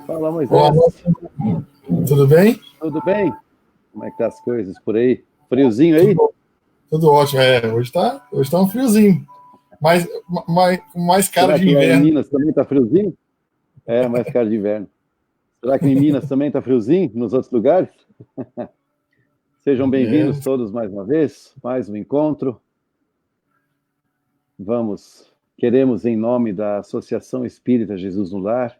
Fala, Olá, Moisés. tudo bem? Tudo bem? Como é que tá as coisas por aí? Friozinho aí? Tudo ótimo. Hoje tá um friozinho, mais cara Será de que lá em inverno. Minas também tá friozinho? É, mais cara de inverno. Será que em Minas também tá friozinho? Nos outros lugares? Sejam É, bem-vindos todos mais uma vez, mais um encontro. Queremos, em nome da Associação Espírita Jesus no Lar,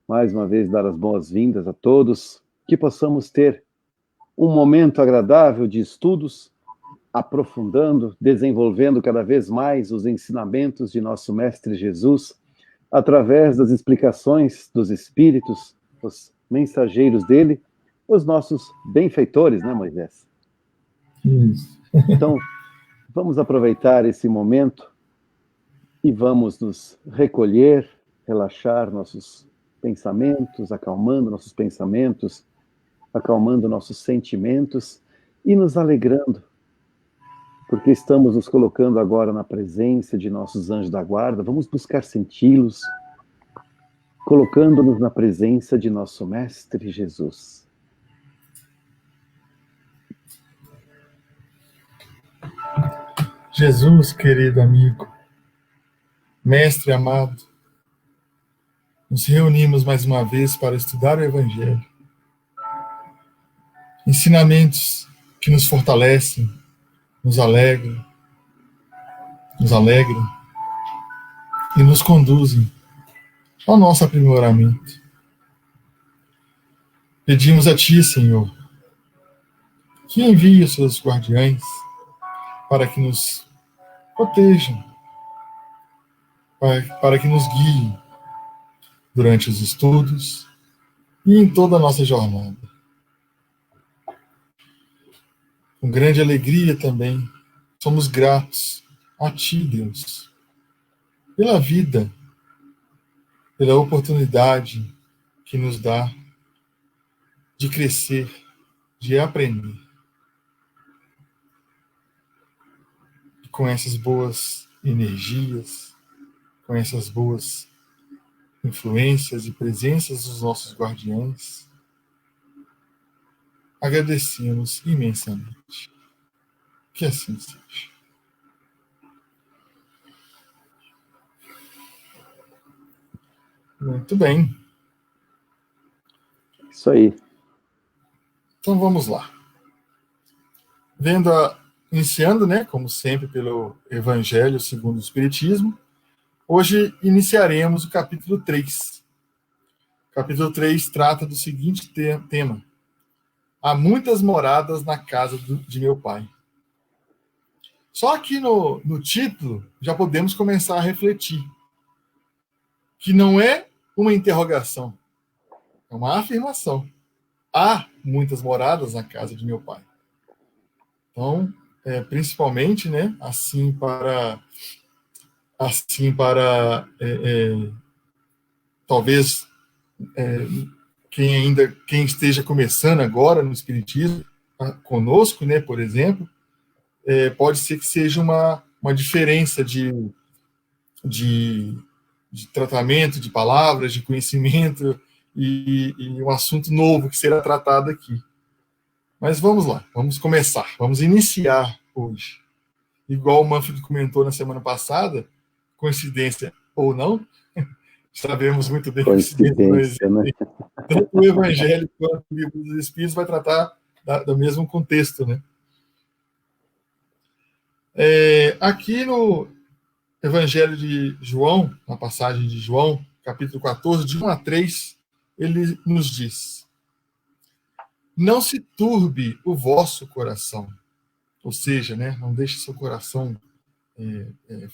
mais uma vez dar as boas-vindas a todos, que possamos ter um momento agradável de estudos, aprofundando, desenvolvendo cada vez mais os ensinamentos de nosso Mestre Jesus, através das explicações dos Espíritos, os mensageiros dele, os nossos benfeitores, né, Moisés? isso. Então, vamos aproveitar esse momento e vamos nos recolher, relaxar nossos pensamentos, acalmando nossos sentimentos e nos alegrando porque estamos nos colocando agora na presença de nossos anjos da guarda, vamos buscar senti-los, colocando-nos na presença de nosso Mestre Jesus. Jesus, querido amigo, mestre amado, nos reunimos mais uma vez para estudar o Evangelho. Ensinamentos que nos fortalecem, nos alegram e nos conduzem ao nosso aprimoramento. Pedimos a Ti, Senhor, que envie os seus guardiães para que nos protejam, para que nos guiem durante os estudos e em toda a nossa jornada. Com grande alegria também, somos gratos a Ti, Deus, pela vida, pela oportunidade que nos dá de crescer, de aprender. E com essas boas energias, com essas boas influências e presenças dos nossos guardiães, agradecemos imensamente. Que assim seja. Muito bem. Isso aí. Então vamos lá. Iniciando, né, como sempre, pelo Evangelho segundo o Espiritismo, hoje iniciaremos o capítulo 3. O capítulo 3 trata do seguinte tema: há muitas moradas na casa de meu pai. Só aqui no título já podemos começar a refletir que não é uma interrogação, é uma afirmação. Há muitas moradas na casa de meu pai. Então, principalmente, né, talvez quem esteja começando agora no Espiritismo, conosco, né, por exemplo, pode ser que seja uma diferença de tratamento, de palavras, de conhecimento e um assunto novo que será tratado aqui. Mas vamos lá, vamos começar, vamos iniciar hoje. Igual o Manfred comentou na semana passada, coincidência ou não, sabemos muito bem que coincidência não existe. Coincidência, né? Tanto o Evangelho quanto o Livro dos Espíritos vai tratar do mesmo contexto, né? Aqui no Evangelho de João, na passagem de João, capítulo 14, de 1 a 3, ele nos diz: não se turbe o vosso coração. Ou seja, né, não deixe seu coração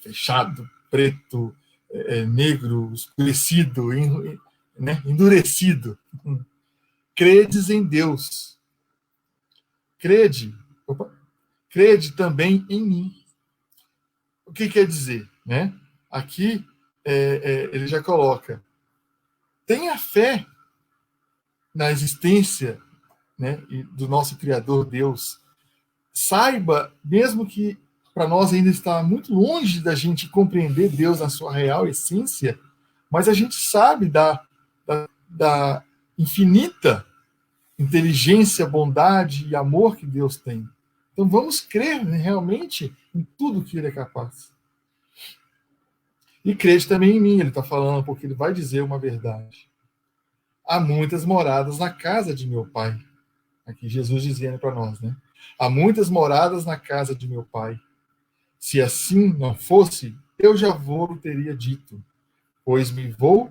fechado, preto, negro, escurecido, né, endurecido. Credes em Deus. Crede também em mim. O que quer dizer? Né? Aqui ele já coloca: tenha fé na existência, né, do nosso Criador Deus. Saiba, mesmo que para nós ainda está muito longe da gente compreender Deus na sua real essência, mas a gente sabe da infinita inteligência, bondade e amor que Deus tem. Então vamos crer, né, realmente em tudo que Ele é capaz. E crede também em mim, ele está falando, porque ele vai dizer uma verdade. Há muitas moradas na casa de meu Pai. Aqui Jesus dizendo para nós, né? Há muitas moradas na casa de meu Pai. Se assim não fosse, eu já vou teria dito, pois me vou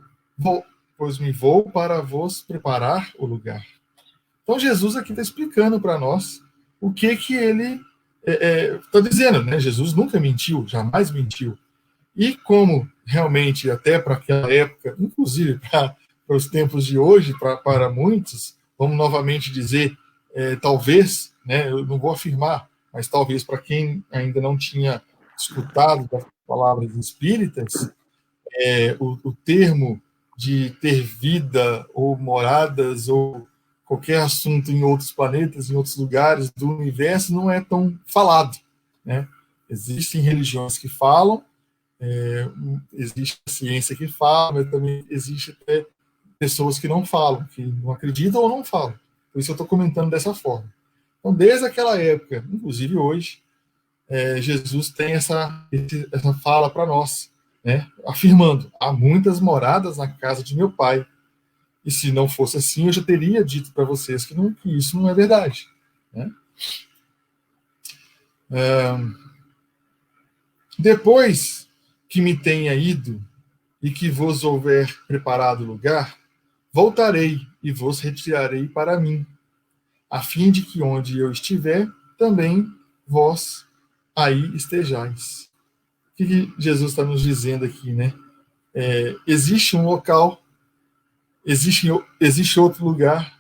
para vos preparar o lugar. Então Jesus aqui está explicando para nós o que ele está dizendo, né? Jesus nunca mentiu, jamais mentiu. E como realmente, até para aquela época, inclusive para os tempos de hoje, para muitos, vamos novamente dizer, talvez, né, eu não vou afirmar, mas talvez para quem ainda não tinha escutado das palavras espíritas, o termo de ter vida ou moradas ou qualquer assunto em outros planetas, em outros lugares do universo, não é tão falado, né? Existem religiões que falam, existe a ciência que fala, mas também existe até pessoas que não falam, que não acreditam ou não falam. Por isso eu estou comentando dessa forma. Então, desde aquela época, inclusive hoje, Jesus tem essa fala para nós, né, afirmando: há muitas moradas na casa de meu Pai. E se não fosse assim, eu já teria dito para vocês que isso não é verdade, né? Depois que me tenha ido e que vos houver preparado lugar, voltarei e vos retirarei para mim, a fim de que onde eu estiver, também vós aí estejais. O que Jesus está nos dizendo aqui, né? Existe um local, existe outro lugar,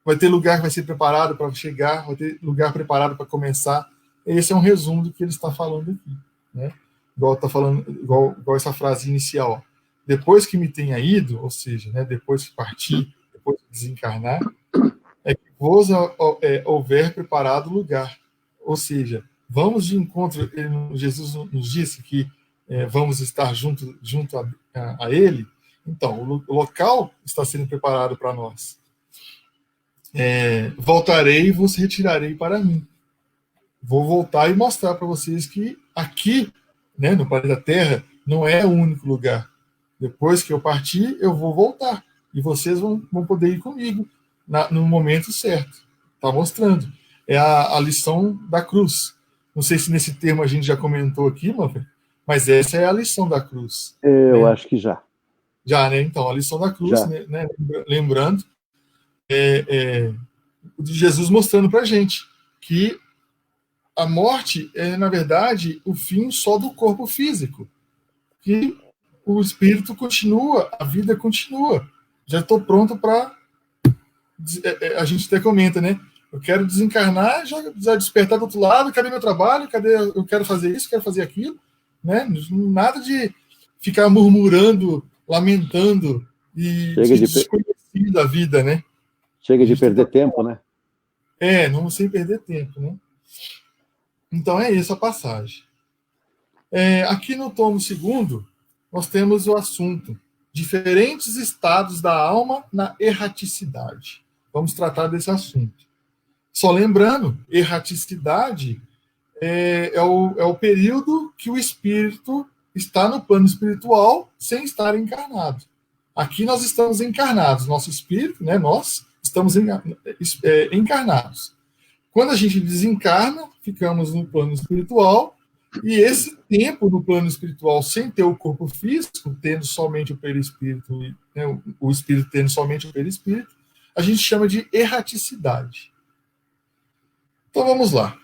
vai ter lugar que vai ser preparado para chegar, vai ter lugar preparado para começar. Esse é um resumo do que ele está falando aqui, né? Igual tá falando, igual essa frase inicial. Depois que me tenha ido, ou seja, né, depois que partir, depois de desencarnar, é que vos houver preparado lugar. Ou seja, vamos de encontro. Jesus nos disse que vamos estar junto a Ele. Então, o local está sendo preparado para nós. Voltarei e vos retirarei para mim. Vou voltar e mostrar para vocês que aqui, né, no planeta Terra, não é o único lugar. Depois que eu partir, eu vou voltar. E vocês vão poder ir comigo no momento certo. Está mostrando. É a lição da cruz. Não sei se nesse termo a gente já comentou aqui, mas essa é a lição da cruz. Eu acho que já. Já, né? Então, a lição da cruz, né? Lembrando, de Jesus mostrando para a gente que a morte é, na verdade, o fim só do corpo físico. Que o espírito continua, a vida continua. Já estou pronto para... A gente até comenta, né? Eu quero desencarnar, já despertar do outro lado, cadê meu trabalho? Eu quero fazer isso, quero fazer aquilo, né? Nada de ficar murmurando, lamentando e desconhecendo a vida, né? Chega de perder tempo, né? Não sem perder tempo, né? Então é essa a passagem. Aqui no tomo 2º, nós temos o assunto diferentes estados da alma na erraticidade. Vamos tratar desse assunto. Só lembrando, erraticidade é o período que o espírito está no plano espiritual sem estar encarnado. Aqui nós estamos encarnados, nosso espírito, né, nós estamos encarnados. Quando a gente desencarna, ficamos no plano espiritual, e esse tempo no plano espiritual, sem ter o corpo físico, tendo somente o perispírito, né, o espírito tendo somente o perispírito, a gente chama de erraticidade. Então vamos lá.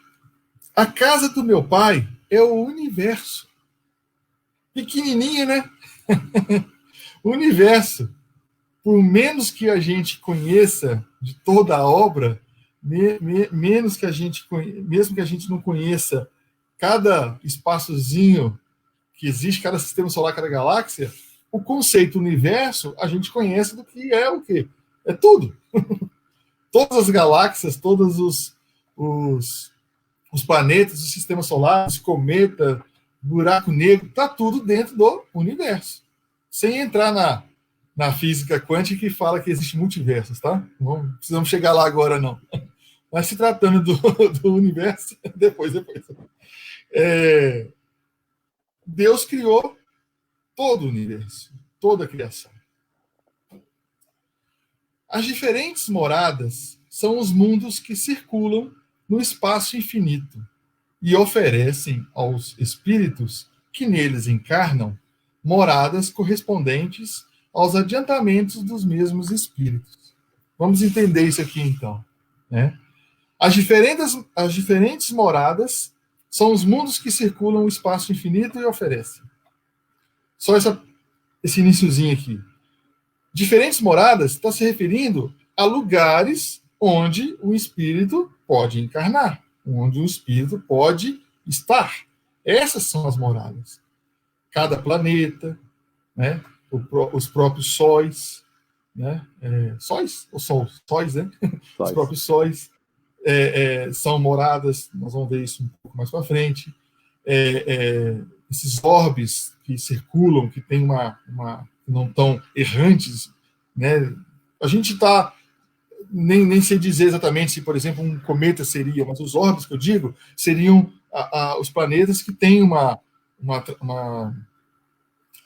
A casa do meu pai é o universo. Pequenininho, né? O universo. Por menos que a gente conheça de toda a obra, mesmo que a gente não conheça cada espaçozinho que existe, cada sistema solar, cada galáxia, o conceito universo a gente conhece do que é o quê? É tudo. Todas as galáxias, todos os planetas, o sistema solar, os cometas, buraco negro, está tudo dentro do universo. Sem entrar na física quântica que fala que existe multiversos, tá? Não precisamos chegar lá agora, não. Mas se tratando do universo, depois. Deus criou todo o universo, toda a criação. As diferentes moradas são os mundos que circulam no espaço infinito e oferecem aos espíritos que neles encarnam moradas correspondentes aos adiantamentos dos mesmos espíritos. Vamos entender isso aqui, então, né? As diferentes moradas são os mundos que circulam o espaço infinito e oferecem. Só esse iniciozinho aqui. Diferentes moradas está se referindo a lugares onde o espírito pode encarnar, onde o espírito pode estar. Essas são as moradas. Cada planeta, né? Os próprios sóis, né? Sóis ou sols? Sóis, né? Os próprios sóis são moradas, nós vamos ver isso um pouco mais para frente. Esses orbes que circulam, que tem não tão errantes, né? A gente está nem sei dizer exatamente se, por exemplo, um cometa seria, mas os orbes que eu digo seriam os planetas que têm um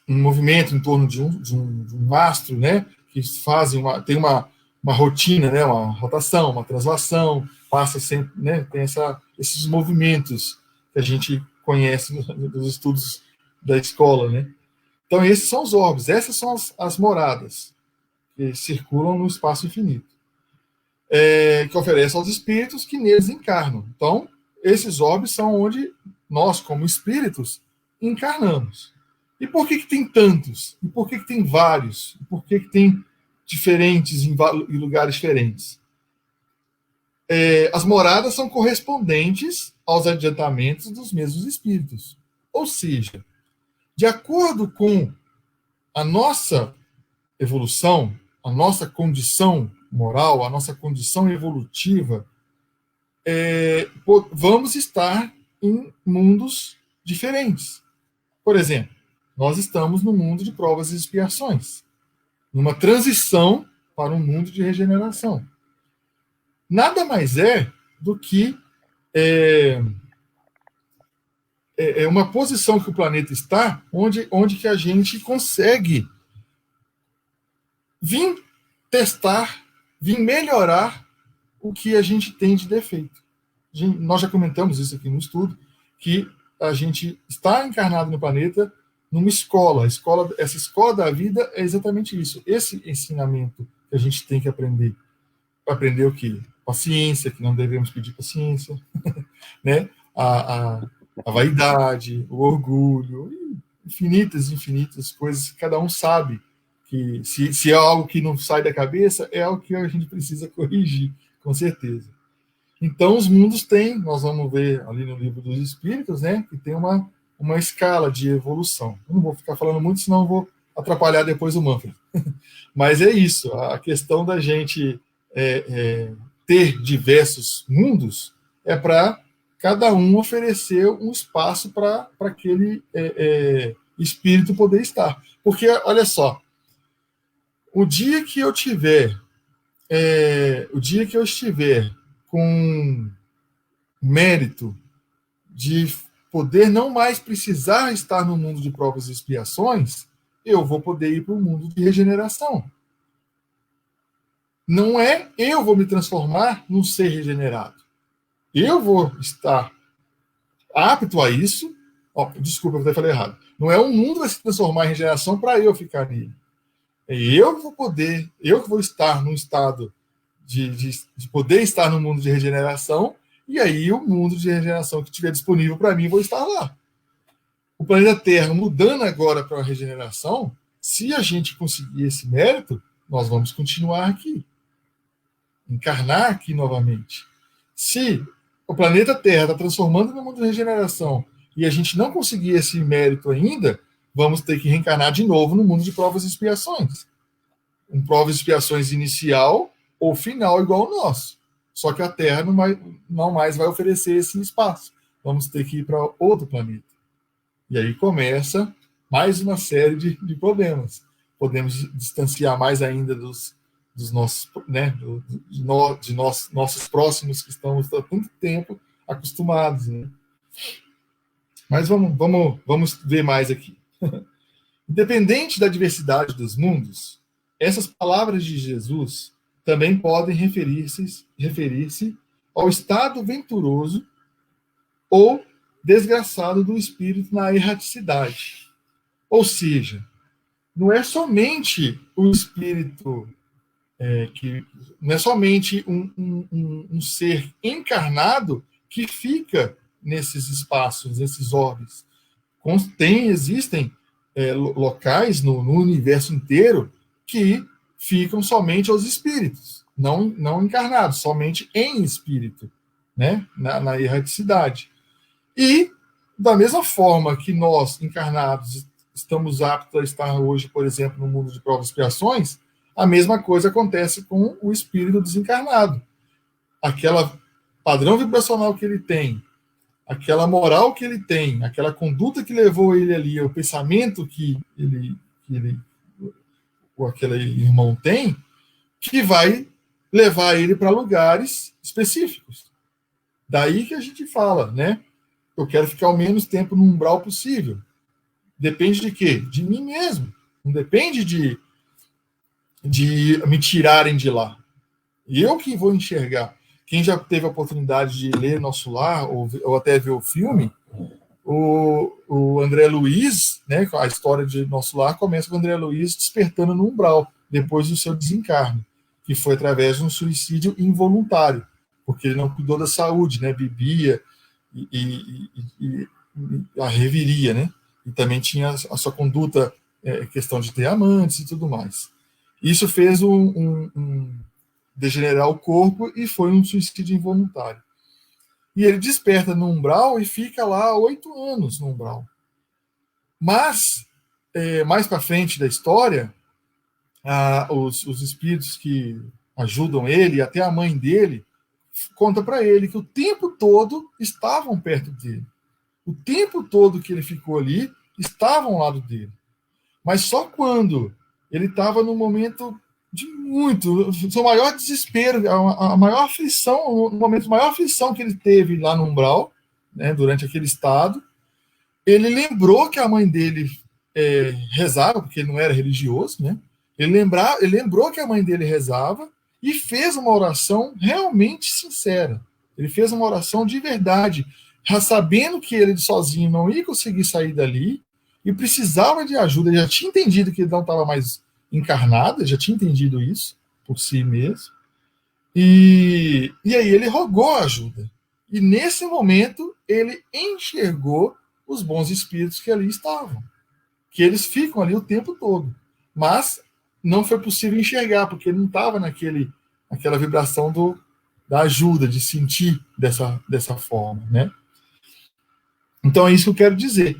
movimento em torno de um astro, né? Que tem uma rotina, né? Uma rotação, uma translação, passa sempre, né? Tem esses movimentos que a gente conhece nos estudos da escola, né? Então, esses são os orbes, essas são as moradas que circulam no espaço infinito, que oferecem aos espíritos que neles encarnam. Então, esses orbes são onde nós, como espíritos, encarnamos. E por que tem tantos? E por que tem vários? E por que tem diferentes em lugares diferentes? As moradas são correspondentes aos adiantamentos dos mesmos espíritos. Ou seja, de acordo com a nossa evolução, a nossa condição moral, a nossa condição evolutiva, vamos estar em mundos diferentes. Por exemplo, nós estamos no mundo de provas e expiações, numa transição para um mundo de regeneração. Nada mais do que uma posição que o planeta está, onde que a gente consegue vir testar, vir melhorar o que a gente tem de defeito. Nós já comentamos isso aqui no estudo, que a gente está encarnado no planeta numa escola. Essa escola da vida é exatamente isso. Esse ensinamento que a gente tem que aprender. Aprender o quê? Paciência, que não devemos pedir paciência, né? A vaidade, o orgulho, infinitas coisas que cada um sabe que se é algo que não sai da cabeça, é algo que a gente precisa corrigir, com certeza. Então, os mundos têm, nós vamos ver ali no livro dos Espíritos, né, que tem uma escala de evolução. Eu não vou ficar falando muito, senão eu vou atrapalhar depois o Manfred. Mas é isso, a questão da gente ter diversos mundos é para cada um oferecer um espaço para aquele espírito poder estar. Porque, olha só, o dia que eu estiver com mérito de poder não mais precisar estar no mundo de provas e expiações, eu vou poder ir para o mundo de regeneração. Não eu vou me transformar num ser regenerado. Eu vou estar apto a isso. Desculpa, eu falei errado. Não é o mundo que vai se transformar em regeneração para eu ficar nele. Eu que vou estar num estado de poder estar no mundo de regeneração, e aí o mundo de regeneração que estiver disponível para mim, vou estar lá. O planeta Terra mudando agora para a regeneração, se a gente conseguir esse mérito, nós vamos continuar aqui. Encarnar aqui novamente. Se o planeta Terra está transformando no mundo de regeneração e a gente não conseguir esse mérito ainda, vamos ter que reencarnar de novo no mundo de provas e expiações. Um provas e expiações inicial ou final igual ao nosso. Só que a Terra não mais vai oferecer esse espaço. Vamos ter que ir para outro planeta. E aí começa mais uma série de problemas. podemos distanciar mais ainda dos nossos, né, nossos próximos que estamos há tanto tempo acostumados, né? Mas vamos ver mais aqui. Independente da diversidade dos mundos, essas palavras de Jesus também podem referir-se ao estado venturoso ou desgraçado do espírito na erraticidade. Ou seja, não é somente o espírito não é somente um ser encarnado que fica nesses espaços, nesses orbes. Existem locais no universo inteiro que ficam somente aos espíritos, não encarnados, somente em espírito, né? na erraticidade. E, da mesma forma que nós, encarnados, estamos aptos a estar hoje, por exemplo, no mundo de provas e expiações, a mesma coisa acontece com o espírito desencarnado. Aquela padrão vibracional que ele tem, aquela moral que ele tem, aquela conduta que levou ele ali, o pensamento que aquele irmão tem, que vai levar ele para lugares específicos. Daí que a gente fala, né? Eu quero ficar o menos tempo no umbral possível. Depende de quê? De mim mesmo. Não depende de me tirarem de lá. Eu que vou enxergar. Quem já teve a oportunidade de ler Nosso Lar, ou até ver o filme, o André Luiz, né, a história de Nosso Lar começa com o André Luiz despertando no umbral, depois do seu desencarne, que foi através de um suicídio involuntário, porque ele não cuidou da saúde, né, bebia e a reviria, né, e também tinha a sua conduta, questão de ter amantes e tudo mais. Isso fez degenerar o corpo e foi um suicídio involuntário. E ele desperta no umbral e fica lá 8 anos no umbral. Mas, mais para frente da história, os espíritos que ajudam ele, até a mãe dele, conta para ele que o tempo todo estavam perto dele. O tempo todo que ele ficou ali, estavam ao lado dele. Mas só quando ele estava no momento de seu maior desespero, a maior aflição, no momento de maior aflição que ele teve lá no umbral, né, durante aquele estado, ele lembrou que a mãe dele rezava, porque ele não era religioso, né? Ele lembrou que a mãe dele rezava e fez uma oração realmente sincera. Ele fez uma oração de verdade, já sabendo que ele sozinho não ia conseguir sair dali e precisava de ajuda. Ele já tinha entendido que ele não estava mais encarnado, já tinha entendido isso por si mesmo. E aí ele rogou ajuda. E nesse momento ele enxergou os bons espíritos que ali estavam, que eles ficam ali o tempo todo. Mas não foi possível enxergar, porque ele não estava naquela vibração da ajuda, de sentir dessa forma, né? Então é isso que eu quero dizer.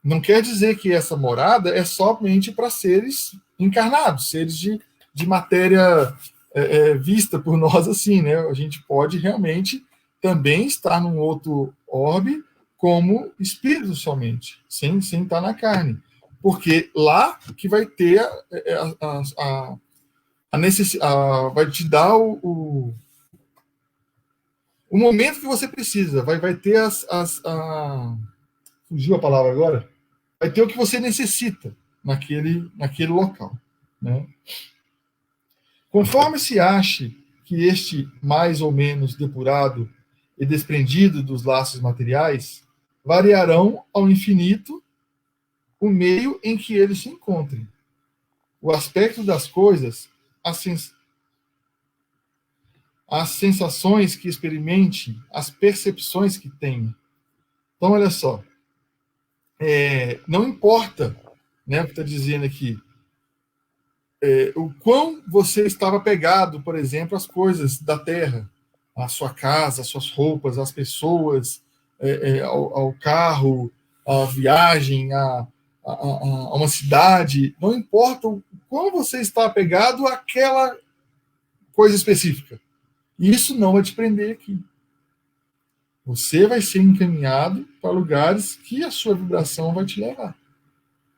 Não quer dizer que essa morada é somente para seres encarnados, seres de matéria vista por nós assim, né? A gente pode realmente também estar num outro orbe como espírito somente, sem estar na carne. Porque lá que vai ter vai te dar o momento que você precisa, vai ter fugiu a palavra agora? Vai ter o que você necessita naquele local, né? Conforme se ache que este mais ou menos depurado e desprendido dos laços materiais, variarão ao infinito o meio em que ele se encontre, o aspecto das coisas, as sensações que experimente, as percepções que tenha. Então, olha só, não importa, né, o que está dizendo aqui, o quão você estava pegado, por exemplo, às coisas da terra, a sua casa, as suas roupas, as pessoas, ao carro, à viagem, a uma cidade, não importa o quão você está apegado àquela coisa específica. Isso não vai te prender aqui. Você vai ser encaminhado para lugares que a sua vibração vai te levar,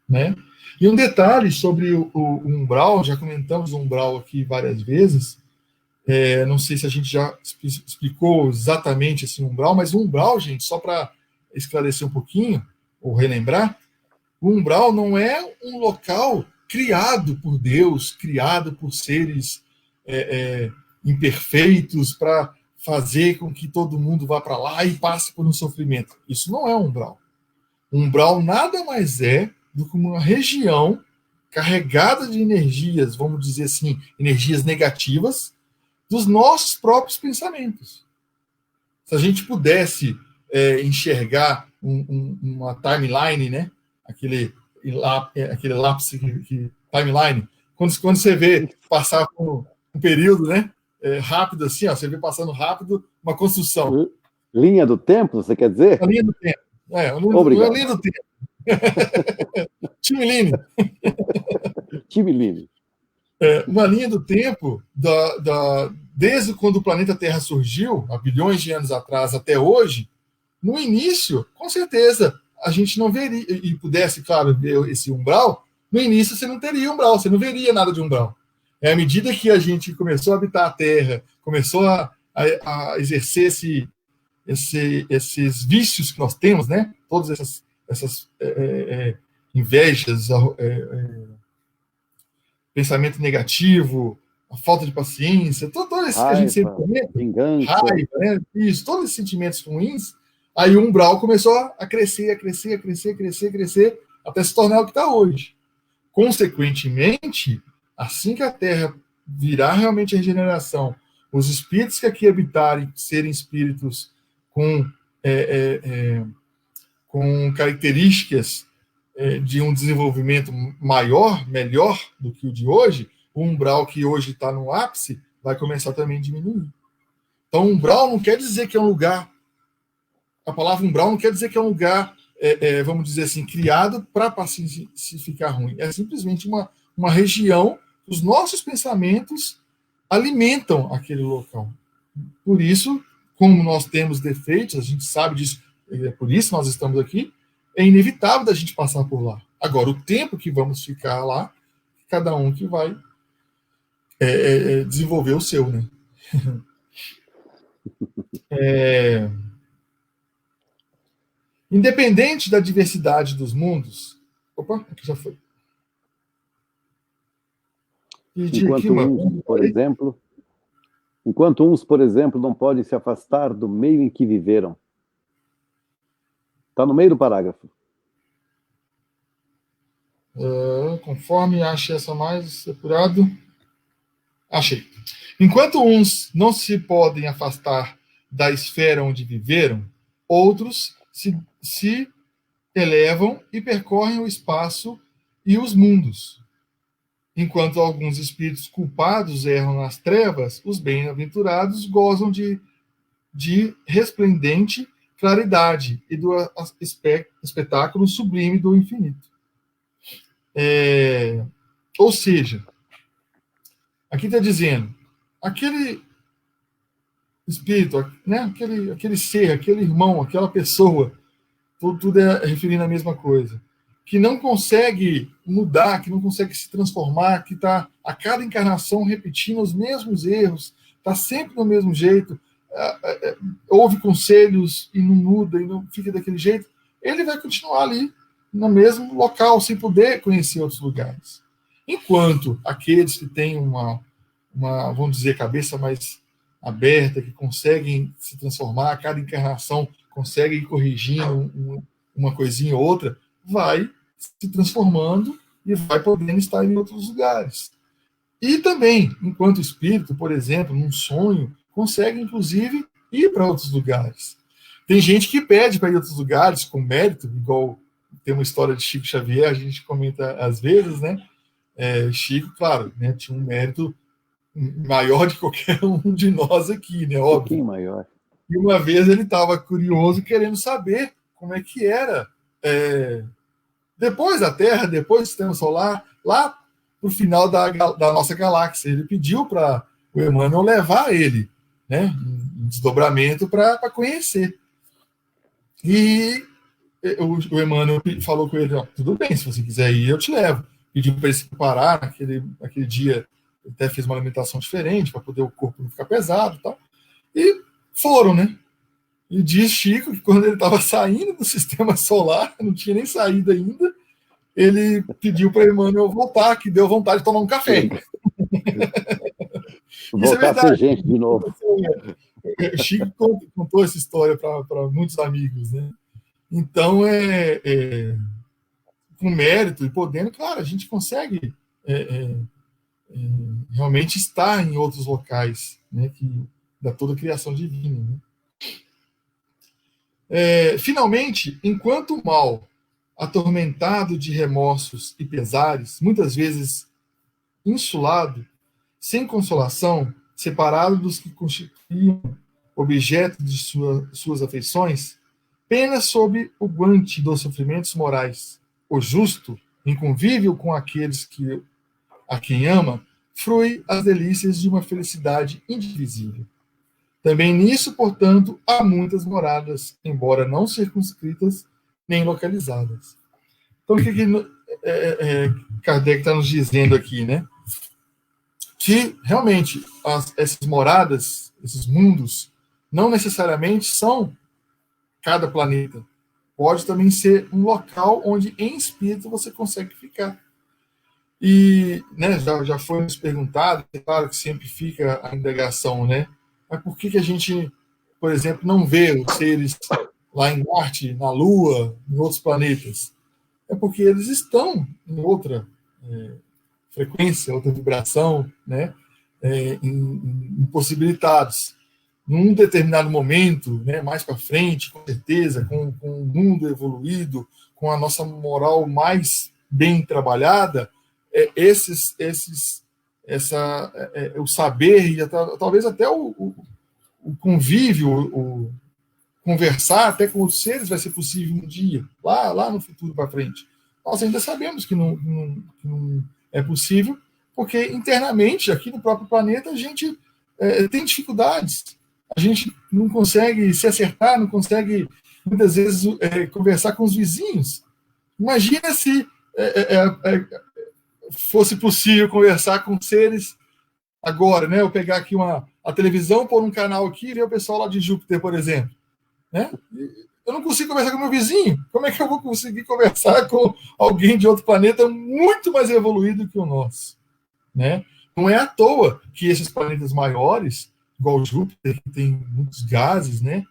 né? E um detalhe sobre o umbral, já comentamos o umbral aqui várias vezes, não sei se a gente já explicou exatamente esse umbral, mas o umbral, gente, só para esclarecer um pouquinho, ou relembrar, o umbral não é um local criado por Deus, criado por seres imperfeitos para fazer com que todo mundo vá para lá e passe por um sofrimento. Isso não é umbral. O umbral nada mais é do que uma região carregada de energias, vamos dizer assim, energias negativas, dos nossos próprios pensamentos. Se a gente pudesse enxergar uma timeline, né? aquele lápis timeline, quando você vê passar por um período, né? Rápido assim, ó, você vê passando rápido uma construção. Linha do tempo, você quer dizer? A linha do tempo. Obrigado. A linha do tempo. Timeline. Timeline. Uma linha do tempo desde quando o planeta Terra surgiu, há bilhões de anos atrás até hoje. No início, com certeza, a gente não veria, e pudesse, claro, ver esse umbral, no início você não teria umbral, você não veria nada de umbral. À medida que a gente começou a habitar a Terra, começou a exercer esses vícios que nós temos, né? Todas essas invejas, pensamento negativo, a falta de paciência, todo esse que a gente sempre comenta, raiva, né? Isso, todos esses sentimentos ruins, aí o umbral começou a crescer, até se tornar o que está hoje. Consequentemente, assim que a Terra virar realmente a regeneração, os espíritos que aqui habitarem serem espíritos com características de um desenvolvimento maior, melhor do que o de hoje, o umbral que hoje está no ápice vai começar também a diminuir. Então, umbral não quer dizer que é um lugar. A palavra umbral não quer dizer que é um lugar, vamos dizer assim, criado para pacificar ruim. É simplesmente uma região que os nossos pensamentos alimentam aquele local. Por isso, como nós temos defeitos, a gente sabe disso, por isso nós estamos aqui, é inevitável da gente passar por lá. Agora, o tempo que vamos ficar lá, cada um que vai desenvolver o seu, né? Independente da diversidade dos mundos... Opa, aqui já foi. Enquanto uns, por exemplo, não podem se afastar do meio em que viveram. Está no meio do parágrafo. Conforme ache essa mais apurado. Achei. Enquanto uns não se podem afastar da esfera onde viveram, outros se elevam e percorrem o espaço e os mundos. Enquanto alguns espíritos culpados erram nas trevas, os bem-aventurados gozam de resplendente claridade e do espetáculo sublime do infinito. Ou seja, aqui está dizendo, aquele espírito, né, aquele ser, aquele irmão, aquela pessoa, tudo é referindo a mesma coisa, que não consegue mudar, que não consegue se transformar, que está a cada encarnação repetindo os mesmos erros, está sempre do mesmo jeito, ouve conselhos e não muda, e não fica daquele jeito, ele vai continuar ali, no mesmo local, sem poder conhecer outros lugares. Enquanto aqueles que têm uma vamos dizer, cabeça mais aberta, que conseguem se transformar, a cada encarnação conseguem ir corrigindo uma coisinha ou outra, vai se transformando e vai podendo estar em outros lugares. E também, enquanto espírito, por exemplo, num sonho, consegue, inclusive, ir para outros lugares. Tem gente que pede para ir a outros lugares com mérito, igual tem uma história de Chico Xavier, a gente comenta às vezes, né? Chico, claro, né, tinha um mérito maior de qualquer um de nós aqui, né? Óbvio. Um pouquinho maior. E uma vez ele estava curioso, querendo saber como é que era depois da Terra, depois do Sistema Solar, lá no final da nossa galáxia. Ele pediu para o Emmanuel levar ele, né, em desdobramento para conhecer. E o Emmanuel falou com ele, ó, tudo bem, se você quiser ir, eu te levo. Pediu para ele se preparar naquele dia, até fez uma alimentação diferente, para poder o corpo não ficar pesado e tal. E foram, né? E diz Chico que quando ele estava saindo do sistema solar, não tinha nem saído ainda, ele pediu para Emmanuel voltar, que deu vontade de tomar um café. Isso é Voltar a ser verdade. gente de novo. Chico contou essa história para muitos amigos, né? Então, com mérito e podendo, claro, a gente consegue realmente estar em outros locais, né, da toda a criação divina. Né? Finalmente, enquanto o mal, atormentado de remorsos e pesares, muitas vezes insulado, sem consolação, separado dos que constituíam objeto de suas afeições, pena sob o guante dos sofrimentos morais. O justo, em convívio com aqueles a quem ama, frui as delícias de uma felicidade indivisível. Também nisso, portanto, há muitas moradas, embora não circunscritas nem localizadas. Então, o que Kardec está nos dizendo aqui, né? Que realmente essas moradas, esses mundos, não necessariamente são cada planeta. Pode também ser um local onde, em espírito, você consegue ficar. E né, já foi nos perguntado, é claro que sempre fica a indagação, né? Mas por que a gente, por exemplo, não vê os seres lá em Marte, na Lua, em outros planetas? É porque eles estão em outra frequência, outra vibração, né? Impossibilitados. Num determinado momento, né, mais para frente, com certeza, com o mundo evoluído, com a nossa moral mais bem trabalhada, o saber e talvez até o convívio, o conversar até com outros seres vai ser possível um dia, lá no futuro para frente. Nós ainda sabemos que não é possível, porque internamente, aqui no próprio planeta, a gente tem dificuldades. A gente não consegue se acertar, não consegue, muitas vezes, conversar com os vizinhos. Imagina se fosse possível conversar com seres agora, né? Eu pegar aqui a televisão, pôr um canal aqui e ver o pessoal lá de Júpiter, por exemplo. Né? Eu não consigo conversar com meu vizinho. Como é que eu vou conseguir conversar com alguém de outro planeta muito mais evoluído que o nosso? Né? Não é à toa que esses planetas maiores, igual Júpiter, que tem muitos gases, né?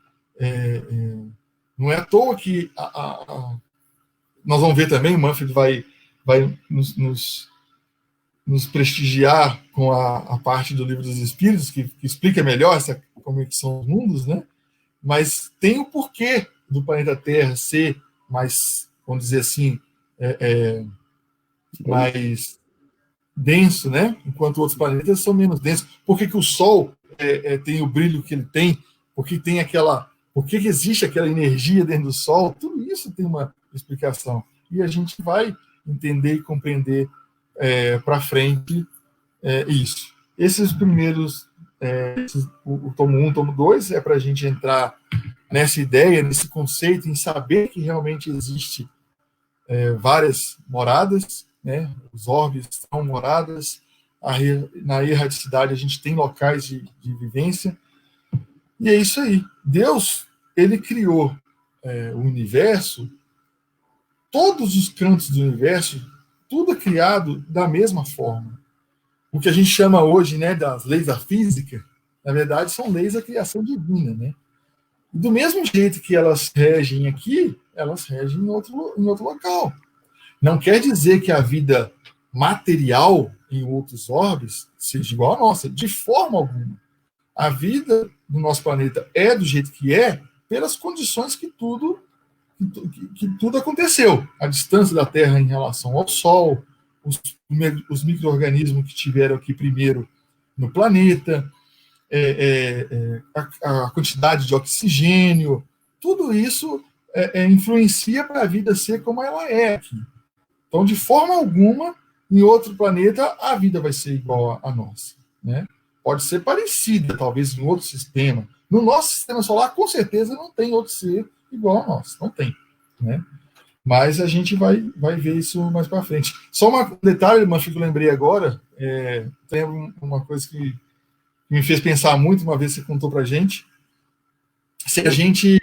Não é à toa que nós vamos ver também, o Manfred vai nos prestigiar com a parte do Livro dos Espíritos, que explica melhor como é que são os mundos, né? Mas tem o porquê do planeta Terra ser mais, vamos dizer assim, mais denso, né? Enquanto outros planetas são menos densos. Por que o Sol tem o brilho que ele tem? Por que existe aquela energia dentro do Sol? Tudo isso tem uma explicação. E a gente vai entender e compreender para frente isso. Esses primeiros, o tomo 1, tomo 2, é para a gente entrar nessa ideia, nesse conceito, em saber que realmente existe várias moradas, né? Os orbes são moradas, na erraticidade a gente tem locais de vivência, e é isso aí. Deus, ele criou o universo, todos os cantos do universo, tudo é criado da mesma forma. O que a gente chama hoje, né, das leis da física, na verdade, são leis da criação divina, né? E do mesmo jeito que elas regem aqui, elas regem em outro local. Não quer dizer que a vida material em outros orbes seja igual à nossa, de forma alguma. A vida do nosso planeta é do jeito que é pelas condições que tudo aconteceu. A distância da Terra em relação ao Sol, os micro-organismos que tiveram aqui primeiro no planeta, a quantidade de oxigênio, tudo isso influencia para a vida ser como ela é aqui. Então, de forma alguma, em outro planeta, a vida vai ser igual a nossa. Né? Pode ser parecida, talvez, em outro sistema. No nosso sistema solar, com certeza, não tem outro ser igual a nós. Não tem. né? Mas a gente vai ver isso mais para frente. Só um detalhe, Mancho, que eu lembrei agora, tem uma coisa que me fez pensar muito, uma vez você contou para a gente, se a gente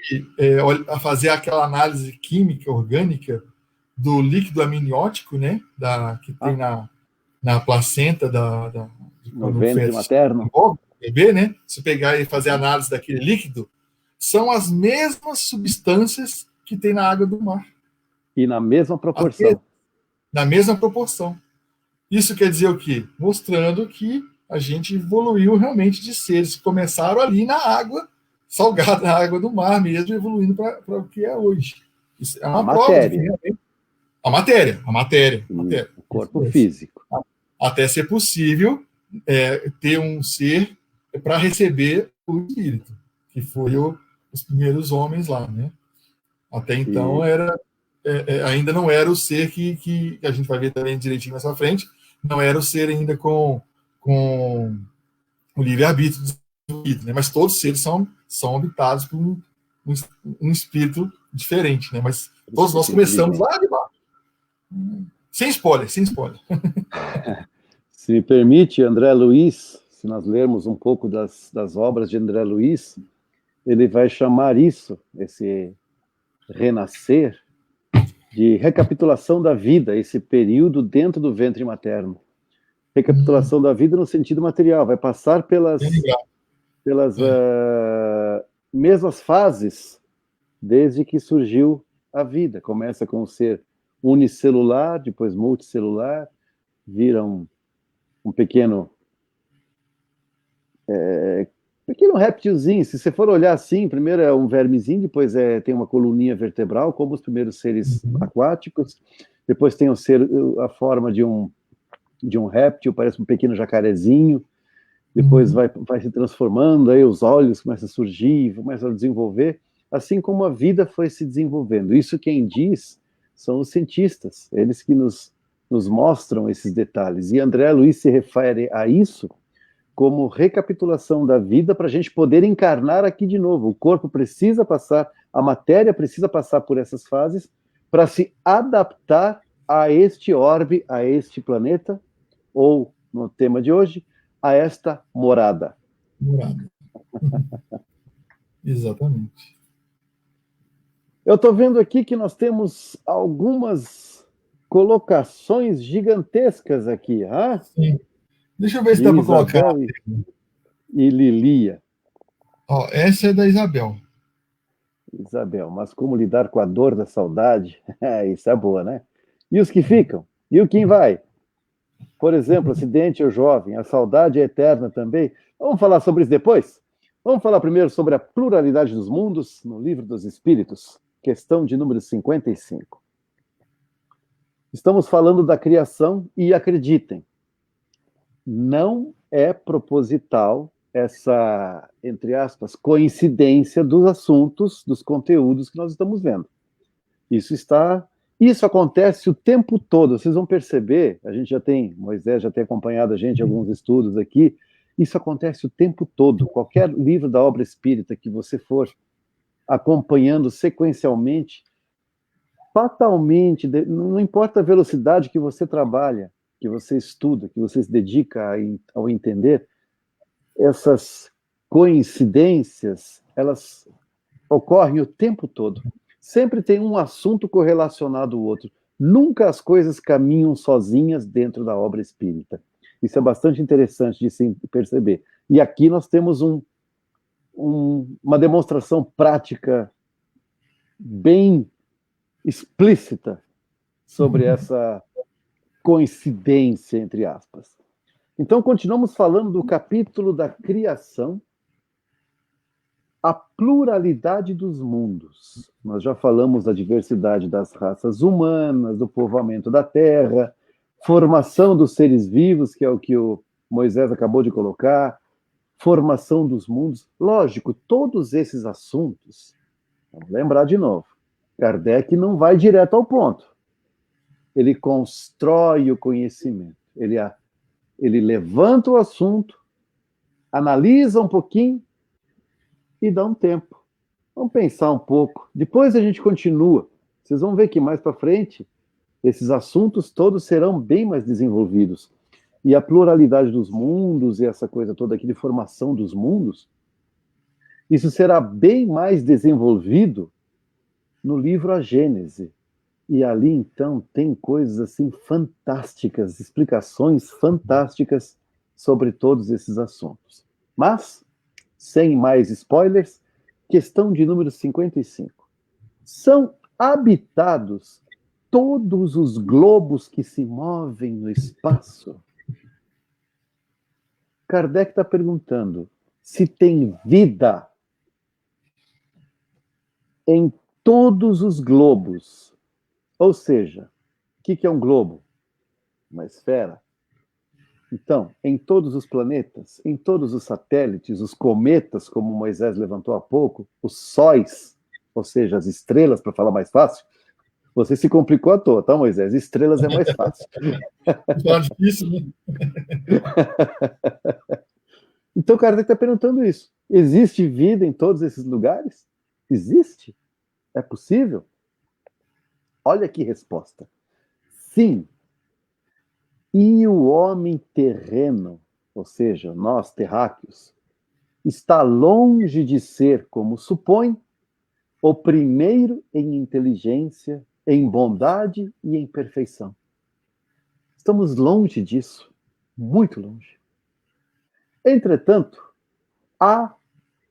fazer aquela análise química, orgânica, do líquido amniótico, né, que tem na placenta no ventre materno, o bebê, né, se pegar e fazer análise daquele líquido, são as mesmas substâncias que tem na água do mar. E na mesma proporção. Na mesma proporção. Isso quer dizer o quê? Mostrando que a gente evoluiu realmente de seres que começaram ali na água, salgada, na água do mar mesmo, evoluindo para o que é hoje. Isso é uma prova de que realmente... A matéria. O corpo físico. Até ser possível ter um ser para receber o espírito, que foi os primeiros homens lá, né? Até então ainda não era o ser que a gente vai ver também direitinho mais pra frente, não era o ser ainda com o livre-arbítrio desenvolvido, né? Mas todos os seres são habitados por um espírito diferente, né? Mas todos nós começamos lá de baixo. Sem spoiler. Se me permite, André Luiz, se nós lermos um pouco das obras de André Luiz, ele vai chamar isso, esse renascer, de recapitulação da vida, esse período dentro do ventre materno. Recapitulação da vida no sentido material, vai passar pelas mesmas fases desde que surgiu a vida. Começa com o ser unicelular, depois multicelular, vira um pequeno réptilzinho. Se você for olhar assim, primeiro é um vermezinho, depois tem uma coluninha vertebral, como os primeiros seres aquáticos, depois tem a forma de um réptil, parece um pequeno jacarezinho, depois vai se transformando, aí os olhos começam a surgir, começam a desenvolver, assim como a vida foi se desenvolvendo. Isso quem diz são os cientistas, eles que nos mostram esses detalhes. E André Luiz se refere a isso como recapitulação da vida para a gente poder encarnar aqui de novo. O corpo precisa passar, a matéria precisa passar por essas fases para se adaptar a este orbe, a este planeta, ou, no tema de hoje, a esta morada. Exatamente. Eu estou vendo aqui que nós temos algumas colocações gigantescas aqui. Sim. Deixa eu ver se dá para colocar. E Lilia. Essa é da Isabel. Isabel, mas como lidar com a dor da saudade? Isso é boa, né? E os que ficam? E o quem vai? Por exemplo, acidente ou jovem, a saudade é eterna também. Vamos falar sobre isso depois? Vamos falar primeiro sobre a pluralidade dos mundos, no Livro dos Espíritos, questão de número 55. Estamos falando da criação e acreditem, não é proposital essa, entre aspas, coincidência dos assuntos, dos conteúdos que nós estamos vendo. Isso acontece o tempo todo, vocês vão perceber, Moisés já tem acompanhado a gente em alguns estudos aqui, isso acontece o tempo todo, qualquer livro da obra espírita que você for acompanhando sequencialmente, fatalmente, não importa a velocidade que você trabalha, que você estuda, que você se dedica ao entender, essas coincidências, elas ocorrem o tempo todo. Sempre tem um assunto correlacionado ao outro. Nunca as coisas caminham sozinhas dentro da obra espírita. Isso é bastante interessante de se perceber. E aqui nós temos uma demonstração prática bem explícita sobre essa coincidência, entre aspas. Então, continuamos falando do capítulo da criação, a pluralidade dos mundos. Nós já falamos da diversidade das raças humanas, do povoamento da Terra, formação dos seres vivos, que é o que o Moisés acabou de colocar, formação dos mundos. Lógico, todos esses assuntos, vamos lembrar de novo, Kardec não vai direto ao ponto. Ele constrói o conhecimento. Ele levanta o assunto, analisa um pouquinho e dá um tempo. Vamos pensar um pouco. Depois a gente continua. Vocês vão ver que mais para frente, esses assuntos todos serão bem mais desenvolvidos. E a pluralidade dos mundos e essa coisa toda aqui de formação dos mundos, isso será bem mais desenvolvido no livro A Gênese. E ali, então, tem coisas assim fantásticas, explicações fantásticas sobre todos esses assuntos. Mas, sem mais spoilers, questão de número 55. São habitados todos os globos que se movem no espaço? Kardec está perguntando se tem vida em todos os globos. Ou seja, o que é um globo? Uma esfera. Então, em todos os planetas, em todos os satélites, os cometas, como Moisés levantou há pouco, os sóis, ou seja, as estrelas, para falar mais fácil, você se complicou à toa, tá, Moisés? Estrelas é mais fácil. Tá difícil, né? Então, o cara está perguntando isso. Existe vida em todos esses lugares? Existe? É possível? Olha que resposta. Sim. E o homem terreno, ou seja, nós terráqueos, está longe de ser, como supõe, o primeiro em inteligência, em bondade e em perfeição. Estamos longe disso, muito longe. Entretanto, há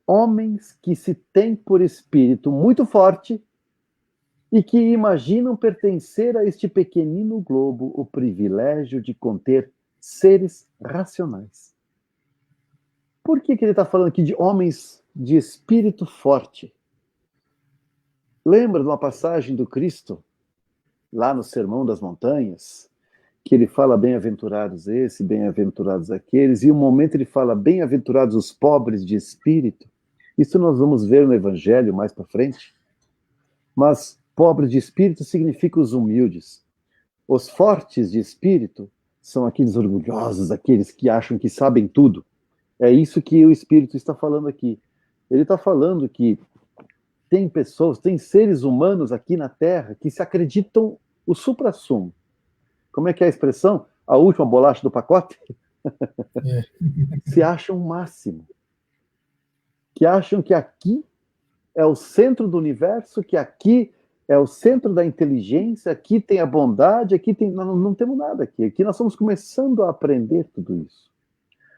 homens que se têm por espírito muito forte e que imaginam pertencer a este pequenino globo o privilégio de conter seres racionais. Por que ele está falando aqui de homens de espírito forte? Lembra de uma passagem do Cristo, lá no Sermão das Montanhas, que ele fala bem-aventurados esse, bem-aventurados aqueles, e um momento ele fala bem-aventurados os pobres de espírito. Isso nós vamos ver no Evangelho mais para frente. Mas pobre de espírito significa os humildes. Os fortes de espírito são aqueles orgulhosos, aqueles que acham que sabem tudo. É isso que o Espírito está falando aqui. Ele está falando que tem pessoas, tem seres humanos aqui na Terra que se acreditam o suprassumo. Como é que é a expressão? A última bolacha do pacote? É. Se acham o máximo. Que acham que aqui é o centro do universo, que aqui é o centro da inteligência, aqui tem a bondade, aqui tem... Não temos nada aqui. Aqui nós estamos começando a aprender tudo isso.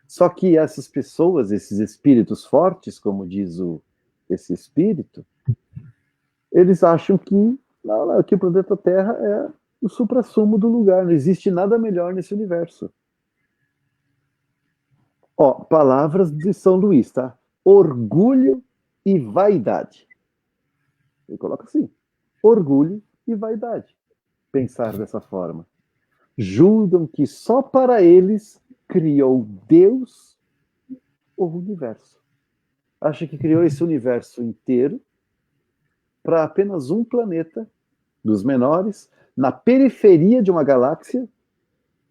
Só que essas pessoas, esses espíritos fortes, como diz esse espírito, eles acham que aqui o planeta Terra é o suprassumo do lugar, não existe nada melhor nesse universo. Ó, palavras de São Luís, tá? Orgulho e vaidade. Ele coloca assim, orgulho e vaidade. Pensar dessa forma. Julgam que só para eles criou Deus o universo. Acha que criou esse universo inteiro para apenas um planeta, dos menores, na periferia de uma galáxia,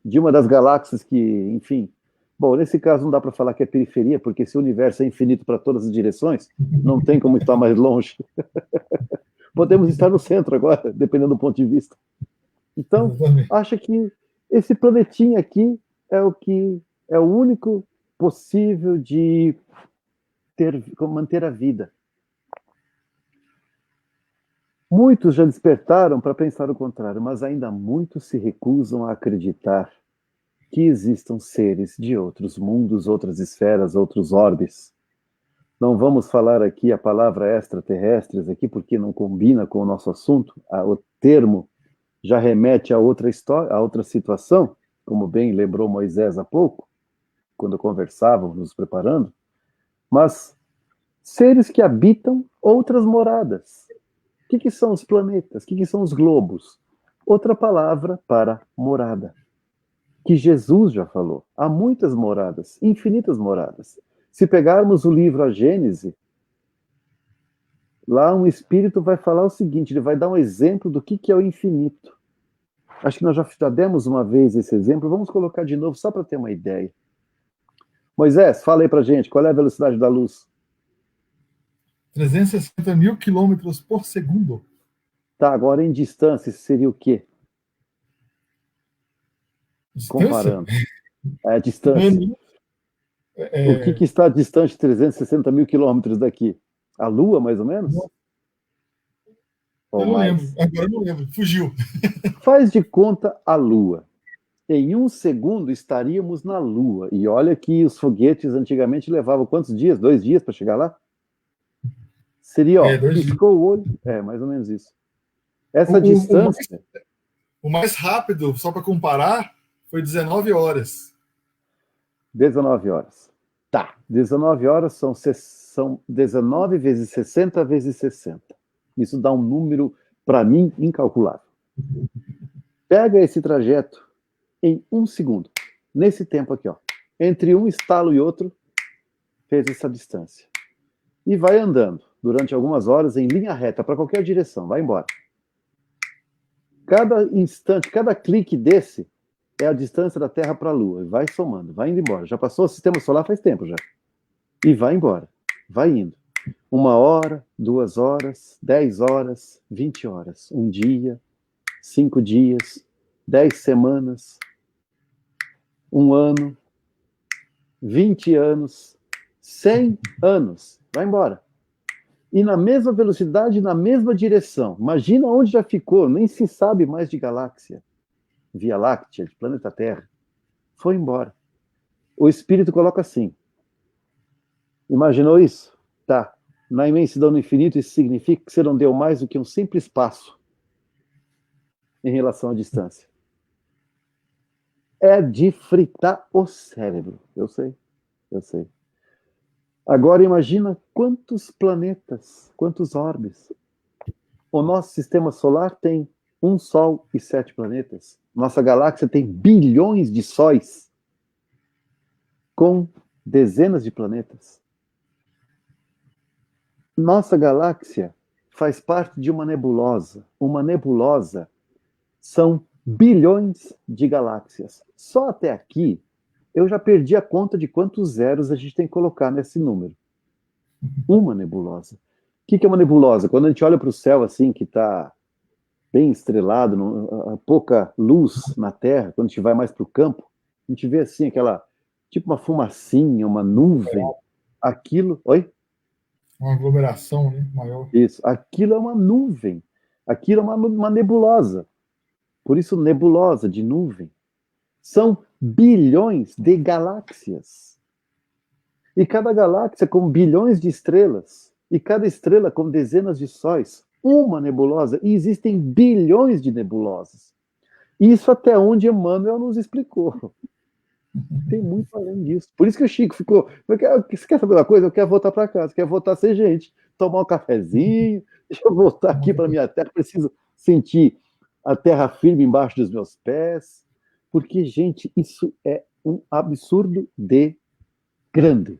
de uma das galáxias que, enfim... Bom, nesse caso não dá para falar que é periferia, porque se o universo é infinito para todas as direções, não tem como estar mais longe. Podemos estar no centro agora, dependendo do ponto de vista. Então, acha que esse planetinha aqui é o que é o único possível de manter a vida. Muitos já despertaram para pensar o contrário, mas ainda muitos se recusam a acreditar que existam seres de outros mundos, outras esferas, outros orbes. Não vamos falar aqui a palavra extraterrestres aqui, porque não combina com o nosso assunto. O termo já remete a outra história, a outra situação, como bem lembrou Moisés há pouco, quando conversávamos, nos preparando. Mas seres que habitam outras moradas. O que são os planetas? O que são os globos? Outra palavra para morada. Que Jesus já falou. Há muitas moradas, infinitas moradas. Se pegarmos o livro A Gênese, lá um espírito vai falar o seguinte, ele vai dar um exemplo do que é o infinito. Acho que nós já demos uma vez esse exemplo, vamos colocar de novo só para ter uma ideia. Moisés, fala aí para gente, qual é a velocidade da luz? 360 mil quilômetros por segundo. Tá, agora em distância, isso seria o quê? Distância? Comparando. A distância. O que está distante de 360 mil quilômetros daqui? A Lua, mais ou menos? Ou Eu não lembro. mais? Agora eu não lembro. Fugiu. Faz de conta a Lua. Em um segundo estaríamos na Lua. E olha que os foguetes antigamente levavam quantos dias? 2 dias para chegar lá? Seria, ó, 2 dias. piscou o olho. É, mais ou menos isso. Essa O, distância. o mais rápido, só para comparar, foi 19 horas. 19 horas. Tá. 19 horas são 19 vezes 60 vezes 60. Isso dá um número, para mim, incalculável. Pega esse trajeto em um segundo. Nesse tempo aqui, ó. Entre um estalo e outro, fez essa distância. E vai andando durante algumas horas em linha reta, para qualquer direção. Vai embora. Cada instante, cada clique desse é a distância da Terra para a Lua. Vai somando, vai indo embora. Já passou o sistema solar faz tempo já. E vai embora. Vai indo. 1 hora, 2 horas, 10 horas, 20 horas. 1 dia, 5 dias, 10 semanas, 1 ano, 20 anos, 100 anos. Vai embora. E na mesma velocidade, na mesma direção. Imagina onde já ficou. Nem se sabe mais de galáxia. Via Láctea, de planeta Terra. Foi embora. O Espírito coloca assim. Imaginou isso? Tá. Na imensidão do infinito, isso significa que você não deu mais do que um simples passo em relação à distância. É de fritar o cérebro. Eu sei. Agora imagina quantos planetas, quantos orbes. O nosso sistema solar tem um Sol e 7 planetas. Nossa galáxia tem bilhões de sóis com dezenas de planetas. Nossa galáxia faz parte de uma nebulosa. Uma nebulosa são bilhões de galáxias. Só até aqui, eu já perdi a conta de quantos zeros a gente tem que colocar nesse número. Uma nebulosa. O que é uma nebulosa? Quando a gente olha para o céu assim, que está bem estrelado, pouca luz na Terra, quando a gente vai mais para o campo, a gente vê assim aquela, tipo uma fumacinha, uma nuvem. Aquilo... Oi? Uma aglomeração, né, maior. Isso. Aquilo é uma nuvem. Aquilo é uma nebulosa. Por isso, nebulosa, de nuvem. São bilhões de galáxias. E cada galáxia com bilhões de estrelas. E cada estrela com dezenas de sóis. Uma nebulosa. E existem bilhões de nebulosas. Isso até onde Emmanuel nos explicou. Tem muito além disso. Por isso que o Chico ficou... Você quer saber uma coisa? Eu quero voltar para casa. Quero voltar a ser gente. Tomar um cafezinho. Deixa eu voltar aqui para minha terra. Preciso sentir a terra firme embaixo dos meus pés. Porque, gente, isso é um absurdo de grande.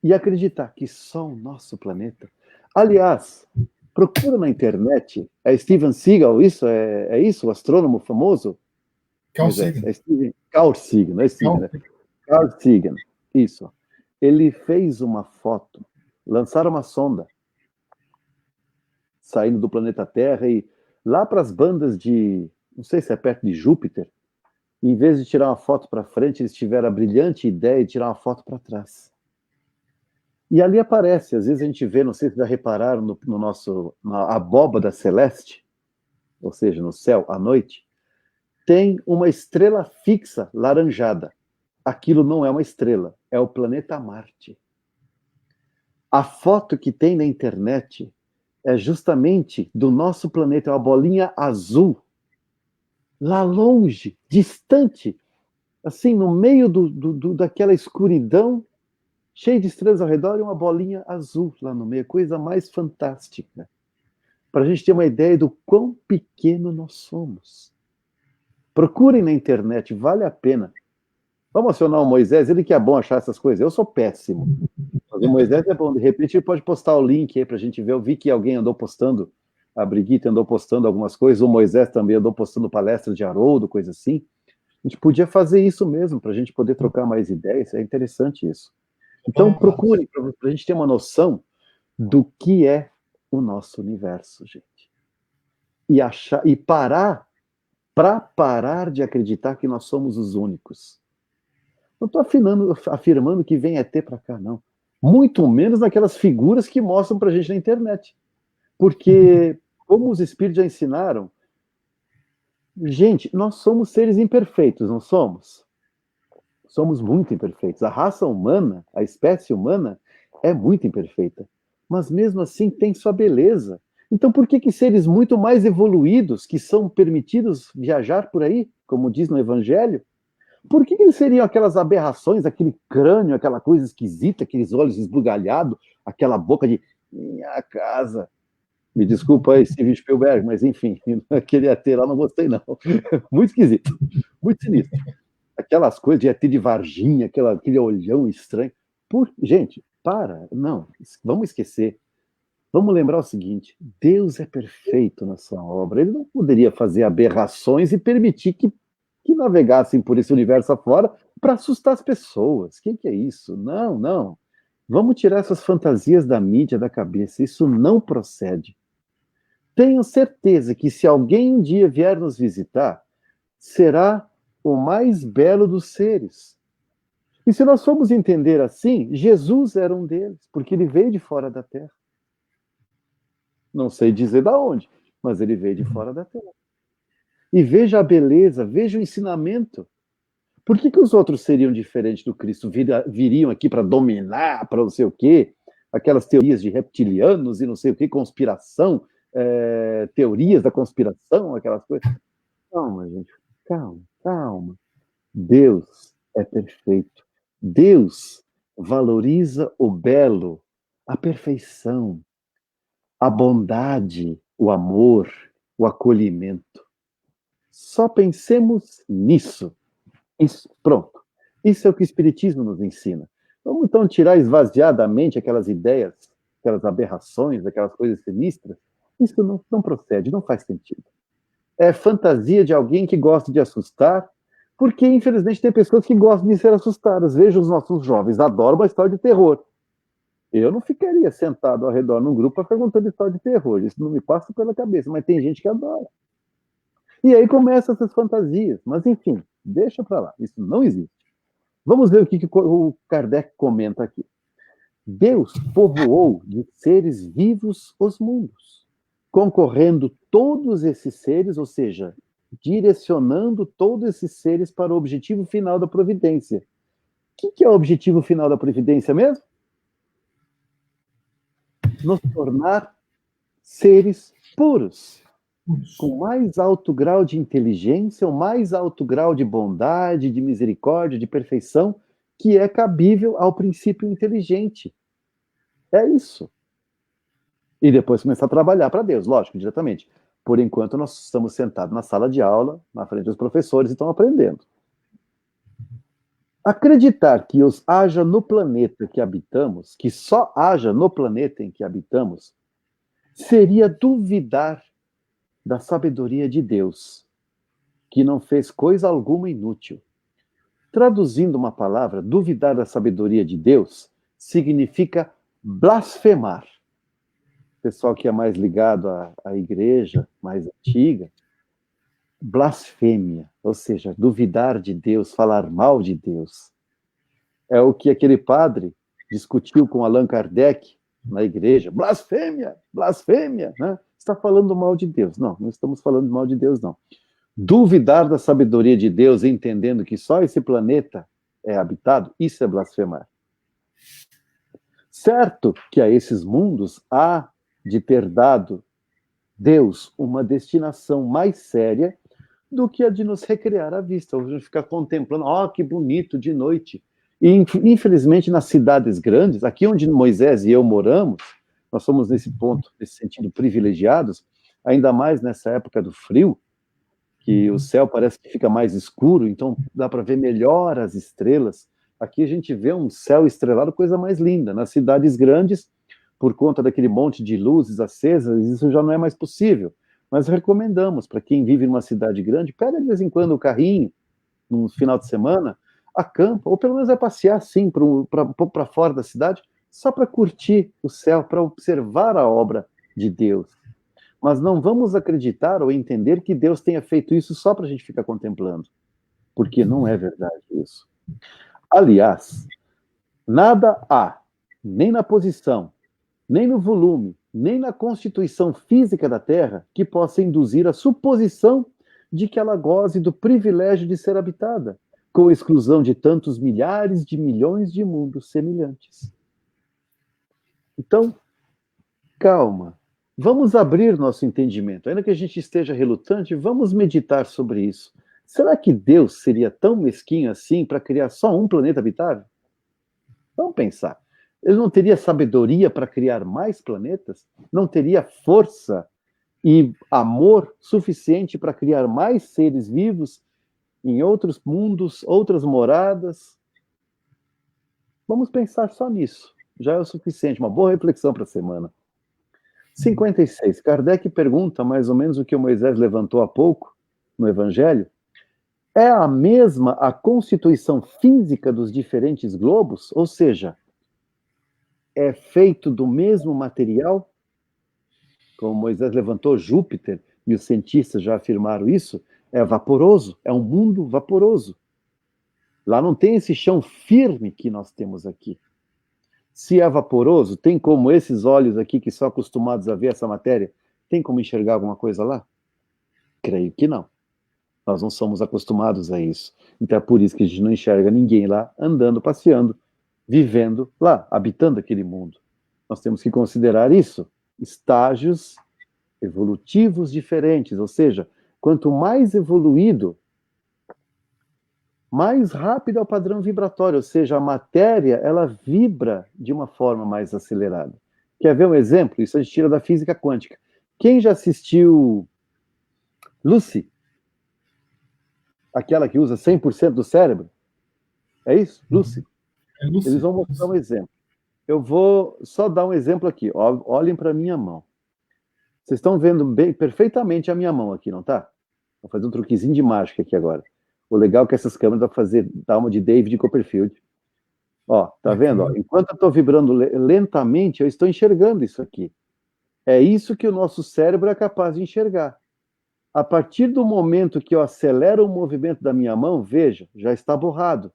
E acreditar que só o nosso planeta... Aliás, procura na internet. É Steven Seagal, isso? É isso? O astrônomo famoso? Carl Sagan. Carl Sagan, não é Sagan, né? Carl Sagan, isso. Ele fez uma foto, lançaram uma sonda saindo do planeta Terra e lá para as bandas de, não sei se é perto de Júpiter, em vez de tirar uma foto para frente, eles tiveram a brilhante ideia de tirar uma foto para trás. E ali aparece, às vezes a gente vê, não sei se já repararam no nosso, na abóbada celeste, ou seja, no céu à noite, tem uma estrela fixa laranjada. Aquilo não é uma estrela, é o planeta Marte. A foto que tem na internet é justamente do nosso planeta, é uma bolinha azul, lá longe, distante, assim, no meio daquela escuridão, cheio de estrelas ao redor, e uma bolinha azul lá no meio, coisa mais fantástica. Para a gente ter uma ideia do quão pequeno nós somos. Procurem na internet, vale a pena. Vamos acionar o Moisés, ele que é bom achar essas coisas. Eu sou péssimo. Mas o Moisés é bom. De repente ele pode postar o link aí para a gente ver. Eu vi que alguém andou postando, a Brigitte andou postando algumas coisas, o Moisés também andou postando palestra de Haroldo, coisa assim. A gente podia fazer isso mesmo, para a gente poder trocar mais ideias. É interessante isso. Então procurem, para a gente ter uma noção do que é o nosso universo, gente. e parar, para parar de acreditar que nós somos os únicos. Não estou afirmando que vem ET para cá, não. Muito menos naquelas figuras que mostram para a gente na internet. Porque, como os espíritos já ensinaram, gente, nós somos seres imperfeitos, não somos? Somos muito imperfeitos. A raça humana, a espécie humana, é muito imperfeita. Mas mesmo assim tem sua beleza. Então por que seres muito mais evoluídos, que são permitidos viajar por aí, como diz no Evangelho, por que eles seriam aquelas aberrações, aquele crânio, aquela coisa esquisita, aqueles olhos esbugalhados, aquela boca de minha casa? Me desculpa aí, Steven Spielberg, mas enfim, aquele ET lá não gostei não. Muito esquisito, muito sinistro. Aquelas coisas de ET de Varginha, aquele olhão estranho. Gente, não, vamos esquecer. Vamos lembrar o seguinte, Deus é perfeito na sua obra. Ele não poderia fazer aberrações e permitir que navegassem por esse universo afora para assustar as pessoas. O que é isso? Não, não. Vamos tirar essas fantasias da mídia da cabeça. Isso não procede. Tenho certeza que se alguém um dia vier nos visitar, será o mais belo dos seres. E se nós formos entender assim, Jesus era um deles, porque ele veio de fora da Terra. Não sei dizer da onde, mas ele veio de fora da Terra. E veja a beleza, veja o ensinamento. Por que os outros seriam diferentes do Cristo? Viriam aqui para dominar, para não sei o quê? Aquelas teorias de reptilianos e não sei o quê, conspiração, teorias da conspiração, aquelas coisas. Calma, gente, calma. Deus é perfeito. Deus valoriza o belo, a perfeição, a bondade, o amor, o acolhimento. Só pensemos nisso. Isso, pronto. Isso é o que o Espiritismo nos ensina. Vamos então tirar, esvaziar da mente aquelas ideias, aquelas aberrações, aquelas coisas sinistras. Isso não procede, não faz sentido. É fantasia de alguém que gosta de assustar, porque infelizmente tem pessoas que gostam de ser assustadas. Veja, os nossos jovens adoram uma história de terror. Eu não ficaria sentado ao redor num grupo para perguntando história de terror. Isso não me passa pela cabeça, mas tem gente que adora. E aí começam essas fantasias. Mas, enfim, deixa para lá. Isso não existe. Vamos ver o que o Kardec comenta aqui. Deus povoou de seres vivos os mundos, concorrendo todos esses seres, ou seja, direcionando todos esses seres para o objetivo final da providência. O que é o objetivo final da providência mesmo? Nos tornar seres puros, com mais alto grau de inteligência, o mais alto grau de bondade, de misericórdia, de perfeição, que é cabível ao princípio inteligente. É isso. E depois começar a trabalhar para Deus, lógico, diretamente. Por enquanto, nós estamos sentados na sala de aula, na frente dos professores, e estão aprendendo. Acreditar que haja no planeta que habitamos, que só haja no planeta em que habitamos, seria duvidar da sabedoria de Deus, que não fez coisa alguma inútil. Traduzindo uma palavra, duvidar da sabedoria de Deus significa blasfemar. O pessoal que é mais ligado à igreja, mais antiga, blasfêmia, ou seja, duvidar de Deus, falar mal de Deus. É o que aquele padre discutiu com Allan Kardec na igreja. Blasfêmia, blasfêmia, né? Está falando mal de Deus. Não estamos falando mal de Deus, não. Duvidar da sabedoria de Deus, entendendo que só esse planeta é habitado, isso é blasfemar. Certo que a esses mundos há de ter dado Deus uma destinação mais séria do que a de nos recriar à vista. A gente ficar contemplando, que bonito, de noite. E, infelizmente, nas cidades grandes, aqui onde Moisés e eu moramos, nós somos nesse ponto, nesse sentido, privilegiados, ainda mais nessa época do frio, que o céu parece que fica mais escuro, então dá para ver melhor as estrelas. Aqui a gente vê um céu estrelado, coisa mais linda. Nas cidades grandes, por conta daquele monte de luzes acesas, isso já não é mais possível. Mas recomendamos, para quem vive numa cidade grande, pega de vez em quando o carrinho, no final de semana, acampa, ou pelo menos vai passear assim, para fora da cidade, só para curtir o céu, para observar a obra de Deus. Mas não vamos acreditar ou entender que Deus tenha feito isso só para a gente ficar contemplando, porque não é verdade isso. Aliás, nada há, nem na posição, nem no volume, nem na constituição física da Terra, que possa induzir a suposição de que ela goze do privilégio de ser habitada, com exclusão de tantos milhares de milhões de mundos semelhantes. Então, calma. Vamos abrir nosso entendimento. Ainda que a gente esteja relutante, vamos meditar sobre isso. Será que Deus seria tão mesquinho assim para criar só um planeta habitável? Vamos pensar. Ele não teria sabedoria para criar mais planetas? Não teria força e amor suficiente para criar mais seres vivos em outros mundos, outras moradas? Vamos pensar só nisso. Já é o suficiente, uma boa reflexão para a semana. 56. Kardec pergunta mais ou menos o que o Moisés levantou há pouco no Evangelho. É a mesma a constituição física dos diferentes globos? Ou seja, é feito do mesmo material? Como Moisés levantou Júpiter, e os cientistas já afirmaram isso, é vaporoso, é um mundo vaporoso. Lá não tem esse chão firme que nós temos aqui. Se é vaporoso, tem como esses olhos aqui que são acostumados a ver essa matéria, tem como enxergar alguma coisa lá? Creio que não. Nós não somos acostumados a isso. Então é por isso que a gente não enxerga ninguém lá andando, passeando, vivendo lá, habitando aquele mundo. Nós temos que considerar isso, estágios evolutivos diferentes, ou seja, quanto mais evoluído, mais rápido é o padrão vibratório, ou seja, a matéria, ela vibra de uma forma mais acelerada. Quer ver um exemplo? Isso a gente tira da física quântica. Quem já assistiu Lucy? Aquela que usa 100% do cérebro? É isso? Lucy? É Lucy. Eles vão mostrar um exemplo. Eu vou só dar um exemplo aqui. Olhem para a minha mão. Vocês estão vendo bem, perfeitamente a minha mão aqui, não tá? Vou fazer um truquezinho de mágica aqui agora. O legal é que essas câmeras vão dar uma de David Copperfield. Ó, tá vendo? Ó, enquanto eu estou vibrando lentamente, eu estou enxergando isso aqui. É isso que o nosso cérebro é capaz de enxergar. A partir do momento que eu acelero o movimento da minha mão, veja, já está borrado.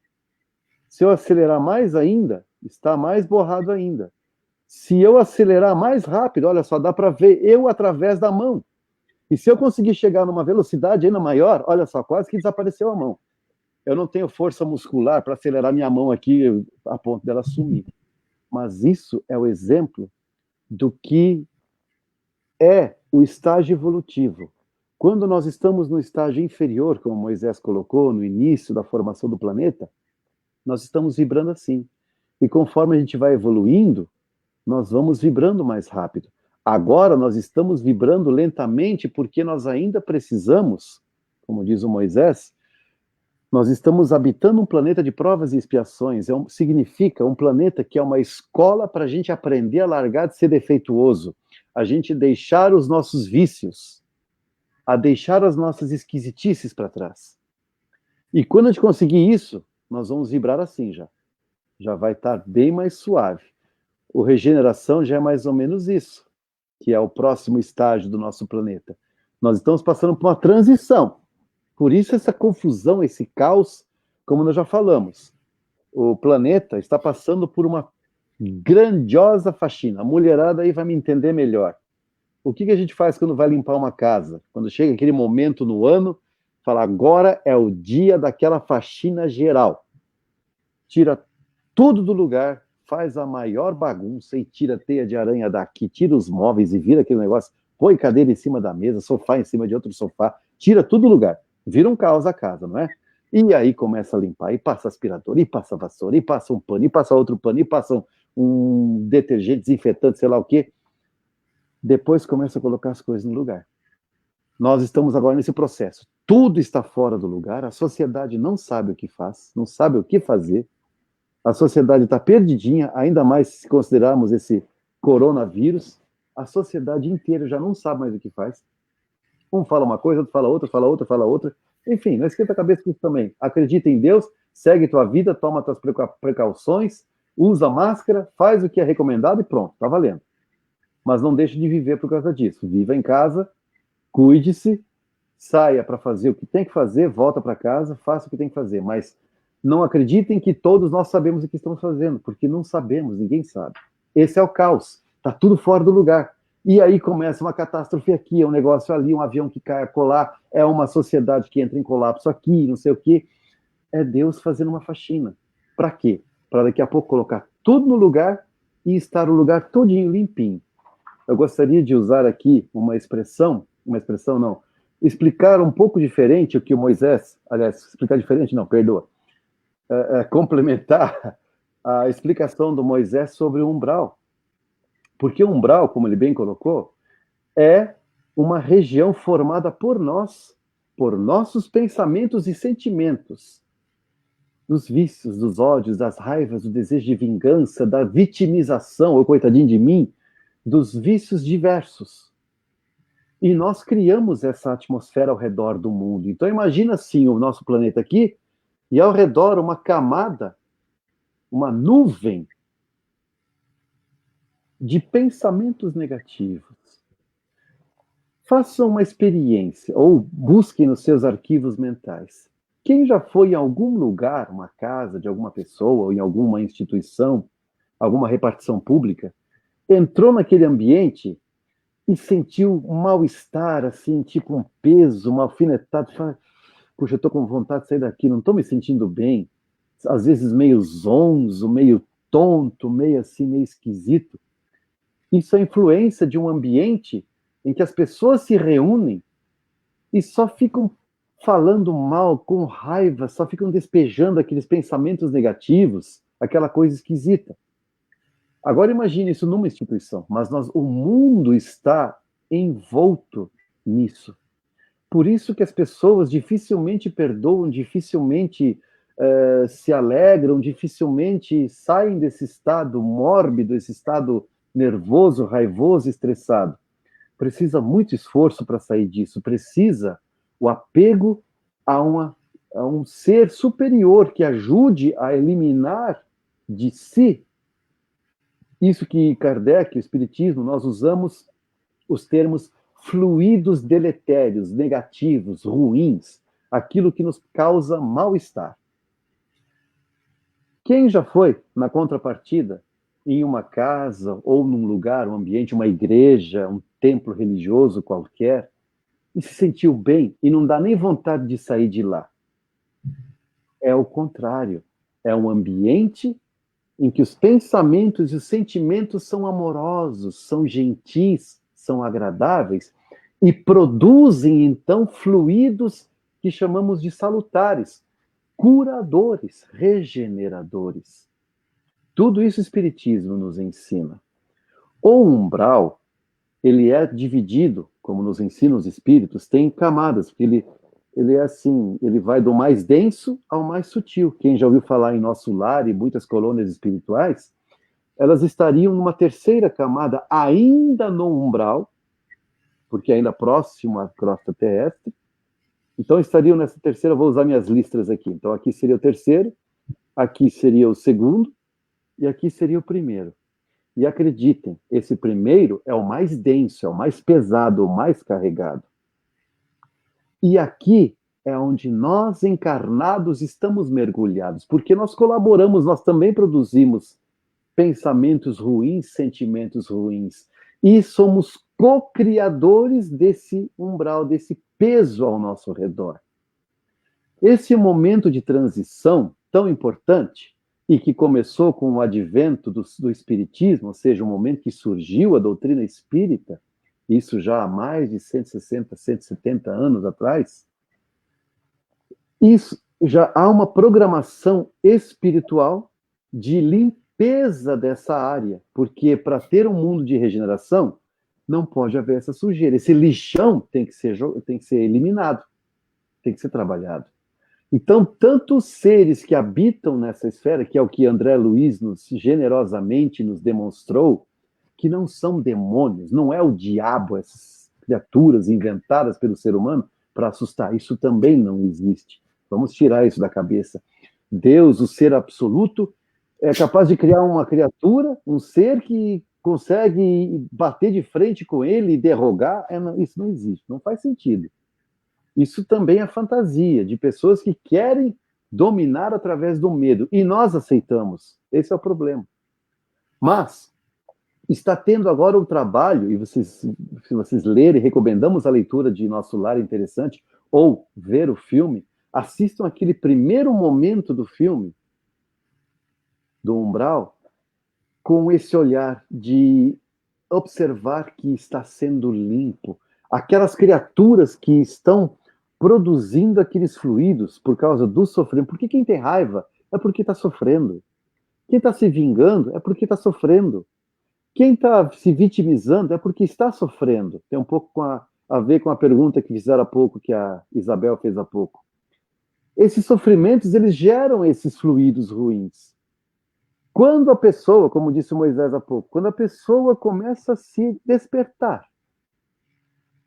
Se eu acelerar mais ainda, está mais borrado ainda. Se eu acelerar mais rápido, olha só, dá para ver eu através da mão. E se eu conseguir chegar numa velocidade ainda maior, olha só, quase que desapareceu a mão. Eu não tenho força muscular para acelerar minha mão aqui a ponto dela sumir. Mas isso é o exemplo do que é o estágio evolutivo. Quando nós estamos no estágio inferior, como Moisés colocou no início da formação do planeta, nós estamos vibrando assim. E conforme a gente vai evoluindo, nós vamos vibrando mais rápido. Agora nós estamos vibrando lentamente porque nós ainda precisamos, como diz o Moisés, nós estamos habitando um planeta de provas e expiações. Significa um planeta que é uma escola para a gente aprender a largar de ser defeituoso, a gente deixar os nossos vícios, a deixar as nossas esquisitices para trás. E quando a gente conseguir isso, nós vamos vibrar assim já. Já vai estar bem mais suave. O regeneração já é mais ou menos isso, que é o próximo estágio do nosso planeta. Nós estamos passando por uma transição. Por isso essa confusão, esse caos, como nós já falamos. O planeta está passando por uma grandiosa faxina. A mulherada aí vai me entender melhor. O que a gente faz quando vai limpar uma casa? Quando chega aquele momento no ano, fala, agora é o dia daquela faxina geral. Tira tudo do lugar, faz a maior bagunça e tira a teia de aranha daqui, tira os móveis e vira aquele negócio, põe cadeira em cima da mesa, sofá em cima de outro sofá, tira tudo do lugar. Vira um caos a casa, não é? E aí começa a limpar, e passa aspirador, e passa vassoura, e passa um pano, e passa outro pano, e passa um detergente, desinfetante, sei lá o quê. Depois começa a colocar as coisas no lugar. Nós estamos agora nesse processo. Tudo está fora do lugar, a sociedade não sabe o que faz, não sabe o que fazer, a sociedade está perdidinha, ainda mais se considerarmos esse coronavírus, a sociedade inteira já não sabe mais o que faz. Um fala uma coisa, outro fala outra, fala outra, fala outra. Enfim, não esquenta a cabeça com isso também. Acredita em Deus, segue tua vida, toma tuas precauções, usa máscara, faz o que é recomendado e pronto, tá valendo. mas não deixe de viver por causa disso. Viva em casa, cuide-se, saia para fazer o que tem que fazer, volta para casa, faça o que tem que fazer, mas não acreditem que todos nós sabemos o que estamos fazendo, porque não sabemos, ninguém sabe. Esse é o caos, está tudo fora do lugar. E aí começa uma catástrofe aqui, um negócio ali, um avião que cai a colar, é uma sociedade que entra em colapso aqui, não sei o quê. É Deus fazendo uma faxina. Para quê? Para daqui a pouco colocar tudo no lugar e estar o lugar todinho limpinho. Eu gostaria de usar aqui uma expressão não, explicar um pouco diferente o que o Moisés, aliás, explicar diferente não, perdoa, complementar a explicação do Moisés sobre o umbral. Porque o umbral, como ele bem colocou, é uma região formada por nós, por nossos pensamentos e sentimentos, dos vícios, dos ódios, das raivas, do desejo de vingança, da vitimização, ou coitadinho de mim, dos vícios diversos. E nós criamos essa atmosfera ao redor do mundo. Então imagina assim o nosso planeta aqui, e ao redor uma camada, uma nuvem de pensamentos negativos. Façam uma experiência, ou busquem nos seus arquivos mentais. Quem já foi em algum lugar, uma casa de alguma pessoa, ou em alguma instituição, alguma repartição pública, entrou naquele ambiente e sentiu um mal-estar, assim, tipo um peso, uma alfinetada, fala, puxa, eu estou com vontade de sair daqui, não estou me sentindo bem, às vezes meio zonzo, meio tonto, meio assim, meio esquisito. Isso é influência de um ambiente em que as pessoas se reúnem e só ficam falando mal, com raiva, só ficam despejando aqueles pensamentos negativos, aquela coisa esquisita. Agora imagine isso numa instituição, mas o mundo está envolto nisso. Por isso que as pessoas dificilmente perdoam, dificilmente se alegram, dificilmente saem desse estado mórbido, esse estado nervoso, raivoso, estressado. Precisa muito esforço para sair disso, precisa o apego a um ser superior que ajude a eliminar de si isso que Kardec, o Espiritismo, nós usamos os termos fluidos deletérios, negativos, ruins, aquilo que nos causa mal-estar. Quem já foi, na contrapartida, em uma casa ou num lugar, um ambiente, uma igreja, um templo religioso qualquer, e se sentiu bem e não dá nem vontade de sair de lá? É o contrário. É um ambiente em que os pensamentos e os sentimentos são amorosos, são gentis, são agradáveis e produzem, então, fluidos que chamamos de salutares, curadores, regeneradores. Tudo isso o Espiritismo nos ensina. O umbral, ele é dividido, como nos ensinam os espíritos, tem camadas, porque ele é assim, ele vai do mais denso ao mais sutil. Quem já ouviu falar em Nosso Lar e muitas colônias espirituais, elas estariam numa terceira camada, ainda no umbral, porque ainda próximo à crosta terrestre. Então estariam nessa terceira, vou usar minhas listras aqui. Então aqui seria o terceiro, aqui seria o segundo, e aqui seria o primeiro. E acreditem, esse primeiro é o mais denso, é o mais pesado, o mais carregado. E aqui é onde nós, encarnados, estamos mergulhados, porque nós colaboramos, nós também produzimos pensamentos ruins, sentimentos ruins, e somos co-criadores desse umbral, desse peso ao nosso redor. Esse momento de transição tão importante, e que começou com o advento do Espiritismo, ou seja, o momento que surgiu a doutrina espírita, isso já há mais de 160, 170 anos atrás, isso já há uma programação espiritual de limpeza dessa área, porque para ter um mundo de regeneração, não pode haver essa sujeira. Esse lixão tem que ser eliminado, tem que ser trabalhado. Então, tantos seres que habitam nessa esfera, que é o que André Luiz generosamente nos demonstrou, que não são demônios, não é o diabo, essas criaturas inventadas pelo ser humano para assustar. Isso também não existe. Vamos tirar isso da cabeça. Deus, o ser absoluto, é capaz de criar uma criatura, um ser que consegue bater de frente com ele e derrogar. Isso não existe, não faz sentido. Isso também é fantasia, de pessoas que querem dominar através do medo. E nós aceitamos. Esse é o problema. Mas está tendo agora um trabalho, e se vocês lerem, recomendamos a leitura de Nosso Lar Interessante, ou ver o filme, assistam aquele primeiro momento do filme, do umbral, com esse olhar de observar que está sendo limpo. Aquelas criaturas que estão produzindo aqueles fluidos por causa do sofrimento. Porque quem tem raiva é porque está sofrendo. Quem está se vingando é porque está sofrendo. Quem está se vitimizando é porque está sofrendo. Tem um pouco a ver com a pergunta que fizeram há pouco, que a Isabel fez há pouco. Esses sofrimentos, eles geram esses fluidos ruins. Quando a pessoa, como disse Moisés há pouco, quando a pessoa começa a se despertar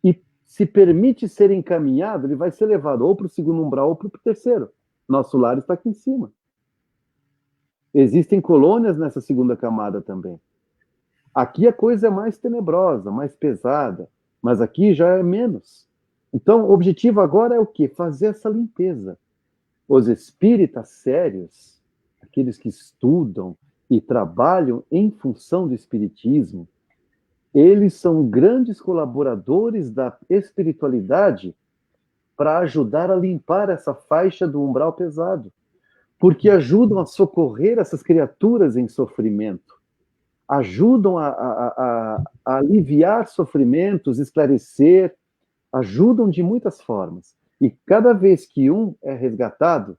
e se permite ser encaminhado, ele vai ser levado ou para o segundo umbral ou para o terceiro. Nosso lar está aqui em cima. Existem colônias nessa segunda camada também. Aqui a coisa é mais tenebrosa, mais pesada, mas aqui já é menos. Então, o objetivo agora é o quê? Fazer essa limpeza. Os espíritas sérios, aqueles que estudam e trabalham em função do espiritismo, eles são grandes colaboradores da espiritualidade para ajudar a limpar essa faixa do umbral pesado, porque ajudam a socorrer essas criaturas em sofrimento, ajudam a aliviar sofrimentos, esclarecer, ajudam de muitas formas. E cada vez que um é resgatado,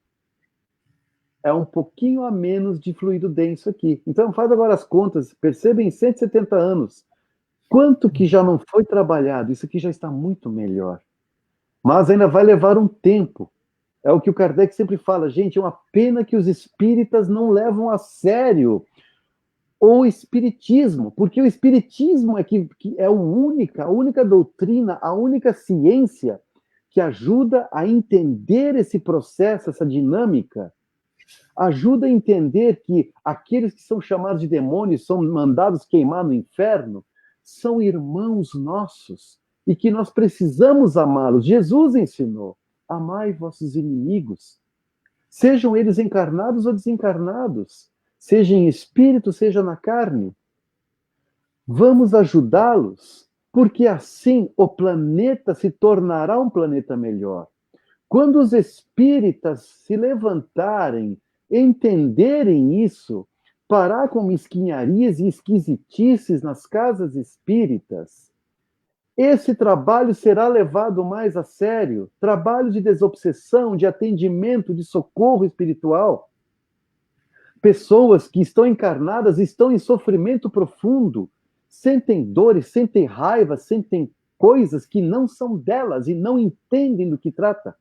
é um pouquinho a menos de fluido denso aqui. Então, faz agora as contas, perceba em 170 anos, quanto que já não foi trabalhado. Isso aqui já está muito melhor. Mas ainda vai levar um tempo. É o que o Kardec sempre fala, gente, é uma pena que os espíritas não levam a sério o espiritismo, porque o espiritismo é que é a única doutrina, a única ciência que ajuda a entender esse processo, essa dinâmica, ajuda a entender que aqueles que são chamados de demônios, são mandados queimar no inferno, são irmãos nossos e que nós precisamos amá-los. Jesus ensinou: amai vossos inimigos, sejam eles encarnados ou desencarnados, seja em espírito, seja na carne. Vamos ajudá-los, porque assim o planeta se tornará um planeta melhor. Quando os espíritas se levantarem, entenderem isso, parar com mesquinharias e esquisitices nas casas espíritas, esse trabalho será levado mais a sério. Trabalho de desobsessão, de atendimento, de socorro espiritual. Pessoas que estão encarnadas, estão em sofrimento profundo, sentem dores, sentem raiva, sentem coisas que não são delas e não entendem do que trata.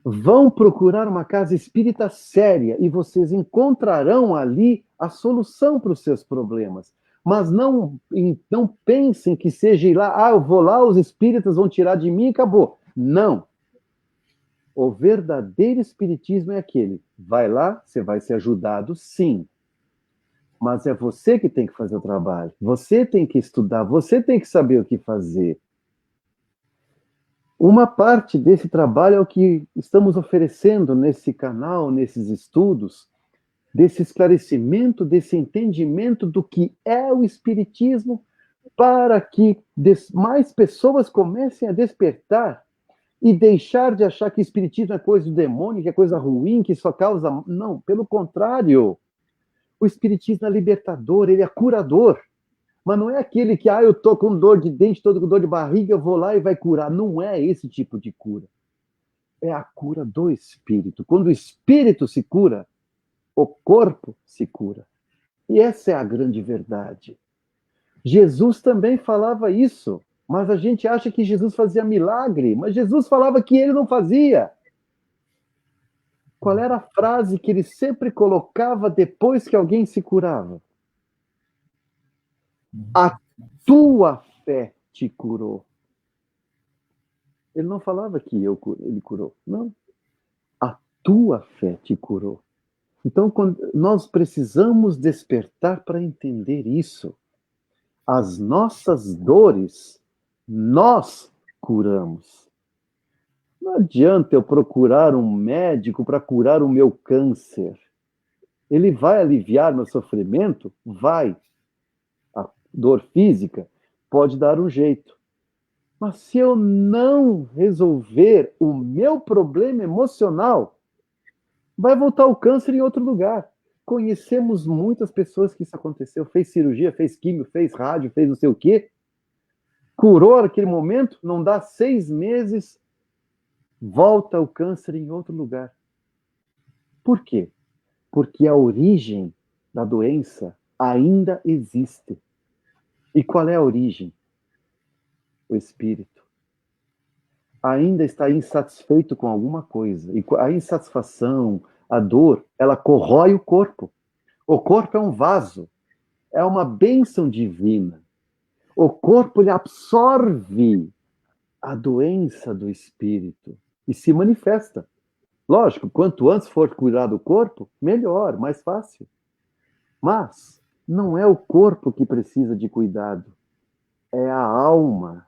Vão procurar uma casa espírita séria e vocês encontrarão ali a solução para os seus problemas. Mas não pensem que seja ir lá, eu vou lá, os espíritas vão tirar de mim e acabou. Não. O verdadeiro espiritismo é aquele. Vai lá, você vai ser ajudado, sim. Mas é você que tem que fazer o trabalho. Você tem que estudar, você tem que saber o que fazer. Uma parte desse trabalho é o que estamos oferecendo nesse canal, nesses estudos, desse esclarecimento, desse entendimento do que é o espiritismo, para que mais pessoas comecem a despertar e deixar de achar que espiritismo é coisa do demônio, que é coisa ruim, que só causa... Não, pelo contrário. O espiritismo é libertador, ele é curador. Mas não é aquele que, eu tô com dor de dente, tô com dor de barriga, eu vou lá e vai curar. Não é esse tipo de cura. É a cura do espírito. Quando o espírito se cura, o corpo se cura. E essa é a grande verdade. Jesus também falava isso, mas a gente acha que Jesus fazia milagre, mas Jesus falava que ele não fazia. Qual era a frase que ele sempre colocava depois que alguém se curava? A tua fé te curou. Ele não falava que ele curou. Não. A tua fé te curou. Então, nós precisamos despertar para entender isso. As nossas dores, nós curamos. Não adianta eu procurar um médico para curar o meu câncer. Ele vai aliviar meu sofrimento? Vai. A dor física pode dar um jeito. Mas se eu não resolver o meu problema emocional, vai voltar o câncer em outro lugar. Conhecemos muitas pessoas que isso aconteceu. Fez cirurgia, fez químio, fez rádio, fez não sei o quê. Curou naquele momento, não dá 6 meses, volta o câncer em outro lugar. Por quê? Porque a origem da doença ainda existe. E qual é a origem? O espírito. Ainda está insatisfeito com alguma coisa. E a insatisfação, a dor, ela corrói o corpo. O corpo é um vaso, é uma bênção divina. O corpo ele absorve a doença do espírito e se manifesta. Lógico, quanto antes for curar do corpo, melhor, mais fácil. Mas não é o corpo que precisa de cuidado, é a alma.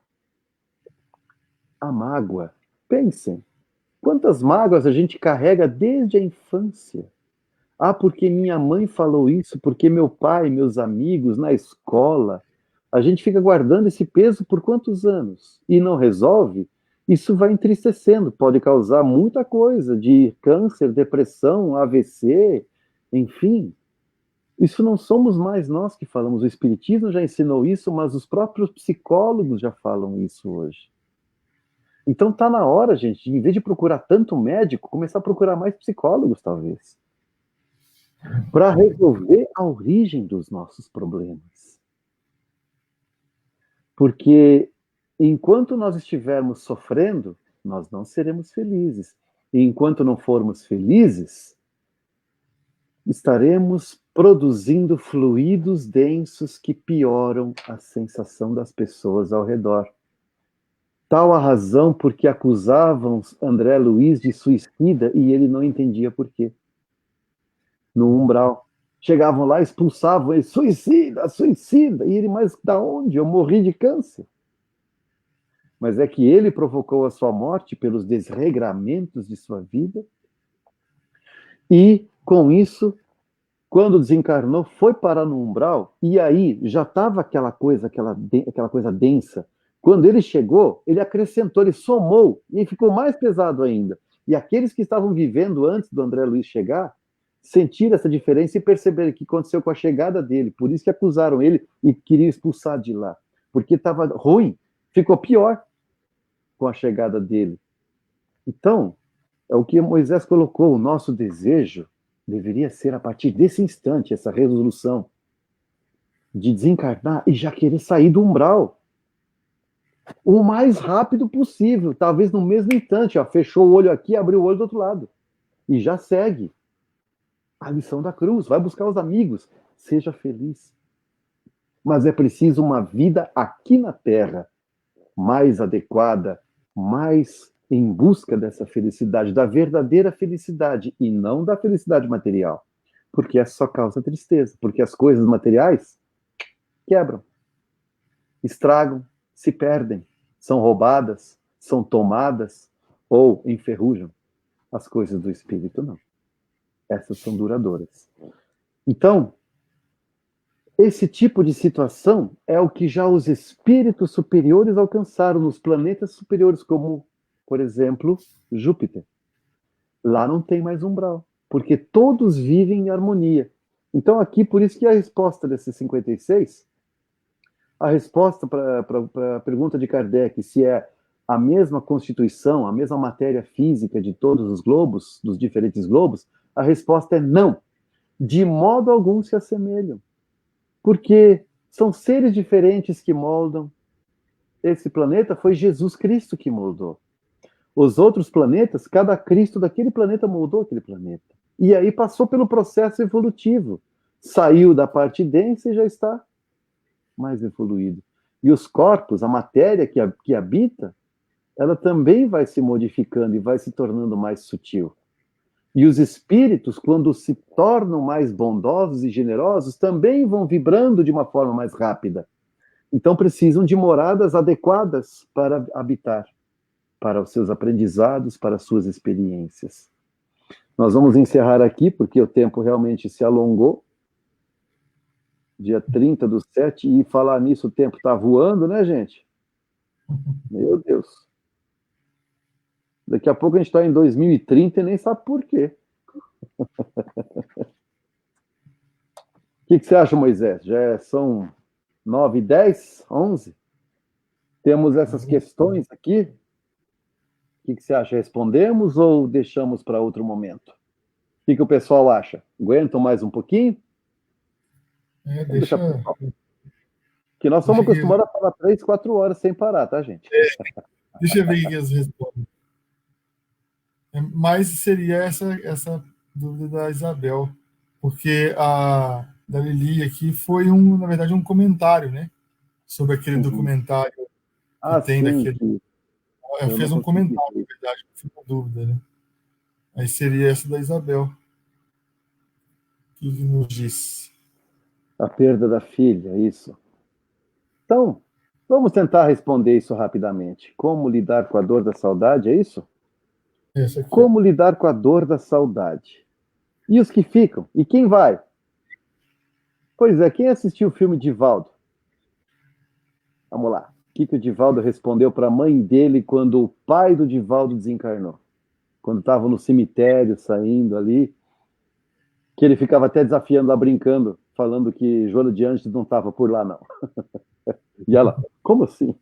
A mágoa. Pensem, quantas mágoas a gente carrega desde a infância? Ah, porque minha mãe falou isso, porque meu pai, meus amigos, na escola. A gente fica guardando esse peso por quantos anos? E não resolve? Isso vai entristecendo, pode causar muita coisa, de câncer, depressão, AVC, enfim. Isso não somos mais nós que falamos. O Espiritismo já ensinou isso, mas os próprios psicólogos já falam isso hoje. Então tá na hora, gente, em vez de procurar tanto médico, começar a procurar mais psicólogos, talvez. Para resolver a origem dos nossos problemas. Porque enquanto nós estivermos sofrendo, nós não seremos felizes. E enquanto não formos felizes, estaremos produzindo fluidos densos que pioram a sensação das pessoas ao redor. Tal a razão porque acusavam André Luiz de suicida e ele não entendia por quê. No umbral. Chegavam lá, expulsavam ele, suicida, suicida. E ele, mas da onde? Eu morri de câncer. Mas é que ele provocou a sua morte pelos desregramentos de sua vida. E, com isso, quando desencarnou, foi parar no umbral. E aí, já estava aquela coisa densa. Quando ele chegou, ele acrescentou, ele somou, e ficou mais pesado ainda. E aqueles que estavam vivendo antes do André Luiz chegar, sentiram essa diferença e perceberam o que aconteceu com a chegada dele. Por isso que acusaram ele e queriam expulsar de lá. Porque estava ruim, ficou pior com a chegada dele. Então, é o que Moisés colocou, o nosso desejo deveria ser, a partir desse instante, essa resolução de desencarnar e já querer sair do umbral. O mais rápido possível, talvez no mesmo instante, ó, fechou o olho aqui, abriu o olho do outro lado. E já segue. A lição da cruz, vai buscar os amigos, seja feliz. Mas é preciso uma vida aqui na Terra, mais adequada, mais em busca dessa felicidade, da verdadeira felicidade, e não da felicidade material. Porque essa só causa tristeza, porque as coisas materiais quebram, estragam, se perdem, são roubadas, são tomadas ou enferrujam. As coisas do espírito não. Essas são duradouras. Então, esse tipo de situação é o que já os espíritos superiores alcançaram nos planetas superiores, como, por exemplo, Júpiter. Lá não tem mais umbral, porque todos vivem em harmonia. Então, aqui, por isso que a resposta desses 56, a resposta para a pergunta de Kardec, se é a mesma constituição, a mesma matéria física de todos os globos, dos diferentes globos, a resposta é não. De modo algum se assemelham. Porque são seres diferentes que moldam. Esse planeta foi Jesus Cristo que moldou. Os outros planetas, cada Cristo daquele planeta moldou aquele planeta. E aí passou pelo processo evolutivo. Saiu da parte densa e já está mais evoluído. E os corpos, a matéria que habita, ela também vai se modificando e vai se tornando mais sutil. E os espíritos, quando se tornam mais bondosos e generosos, também vão vibrando de uma forma mais rápida. Então precisam de moradas adequadas para habitar, para os seus aprendizados, para as suas experiências. Nós vamos encerrar aqui, porque o tempo realmente se alongou. Dia 30/7, e falar nisso, o tempo está voando, né, gente? Meu Deus. Daqui a pouco a gente está em 2030 e nem sabe por quê. O que você acha, Moisés? Já são 9h10, 11? Temos essas questões aqui. O que você acha? Respondemos ou deixamos para outro momento? O que o pessoal acha? Aguentam mais um pouquinho? Deixa... Que nós somos acostumados a falar 3, 4 horas sem parar, tá, gente? Deixa eu ver o que eles respondem. Mas seria essa dúvida da Isabel, porque a da Lili aqui foi, na verdade, um comentário, né? Sobre aquele documentário que tem sim, daquele... Ela fez um comentário, na verdade, ficou dúvida, né? Aí seria essa da Isabel. O que nos diz? A perda da filha, isso. Então, vamos tentar responder isso rapidamente. Como lidar com a dor da saudade, é isso? Como lidar com a dor da saudade? E os que ficam? E quem vai? Pois é, quem assistiu o filme Divaldo? Vamos lá. O que o Divaldo respondeu para a mãe dele quando o pai do Divaldo desencarnou? Quando estavam no cemitério, saindo ali, que ele ficava até desafiando lá, brincando, falando que Joana de Ângeles não estava por lá, não. E ela, como assim?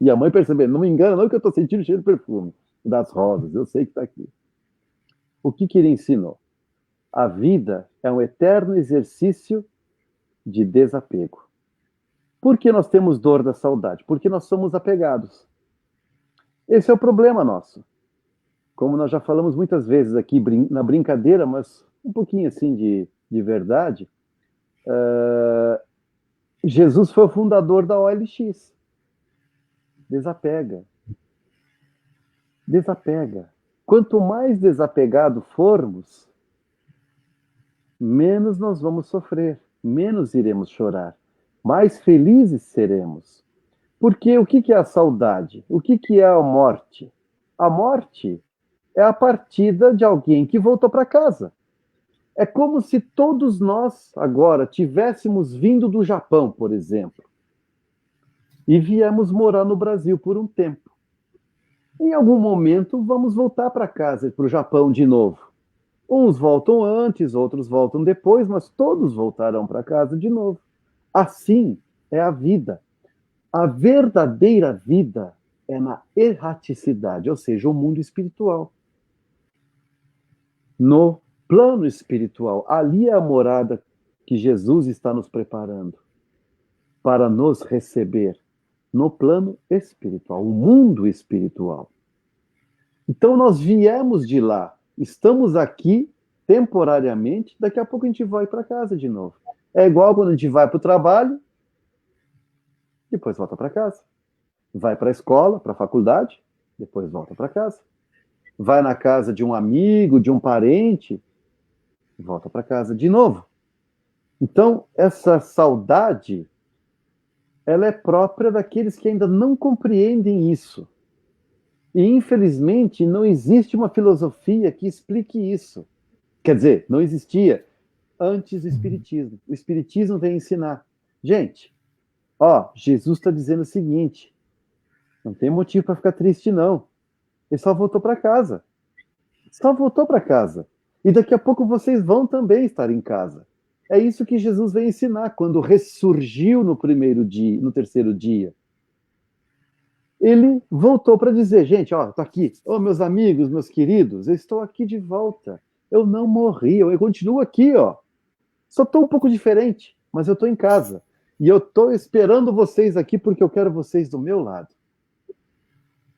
E a mãe percebendo, não me engana não que eu estou sentindo cheiro de perfume das rosas, eu sei que está aqui. O que ele ensinou? A vida é um eterno exercício de desapego. Por que nós temos dor da saudade? Porque nós somos apegados. Esse é o problema nosso. Como nós já falamos muitas vezes aqui na brincadeira, mas um pouquinho assim de verdade, Jesus foi o fundador da OLX. Desapega. Desapega. Quanto mais desapegado formos, menos nós vamos sofrer, menos iremos chorar, mais felizes seremos. Porque o que é a saudade? O que é a morte? A morte é a partida de alguém que voltou para casa. É como se todos nós agora tivéssemos vindo do Japão, por exemplo, e viemos morar no Brasil por um tempo. Em algum momento vamos voltar para casa, para o Japão de novo. Uns voltam antes, outros voltam depois, mas todos voltarão para casa de novo. Assim é a vida. A verdadeira vida é na erraticidade, ou seja, o mundo espiritual. No plano espiritual, ali é a morada que Jesus está nos preparando para nos receber no plano espiritual, o mundo espiritual. Então nós viemos de lá, estamos aqui temporariamente, daqui a pouco a gente vai para casa de novo. É igual quando a gente vai para o trabalho, depois volta para casa. Vai para a escola, para a faculdade, depois volta para casa. Vai na casa de um amigo, de um parente, volta para casa de novo. Então, essa saudade, ela é própria daqueles que ainda não compreendem isso. E, infelizmente, não existe uma filosofia que explique isso. Quer dizer, não existia antes do Espiritismo. O Espiritismo vem ensinar. Gente, Jesus está dizendo o seguinte, não tem motivo para ficar triste, não. Ele só voltou para casa. Só voltou para casa. E daqui a pouco vocês vão também estar em casa. É isso que Jesus veio ensinar quando ressurgiu no primeiro dia, no terceiro dia. Ele voltou para dizer, gente, estou aqui. Meus amigos, meus queridos, eu estou aqui de volta. Eu não morri, eu continuo aqui, Só estou um pouco diferente, mas eu estou em casa. E eu estou esperando vocês aqui porque eu quero vocês do meu lado.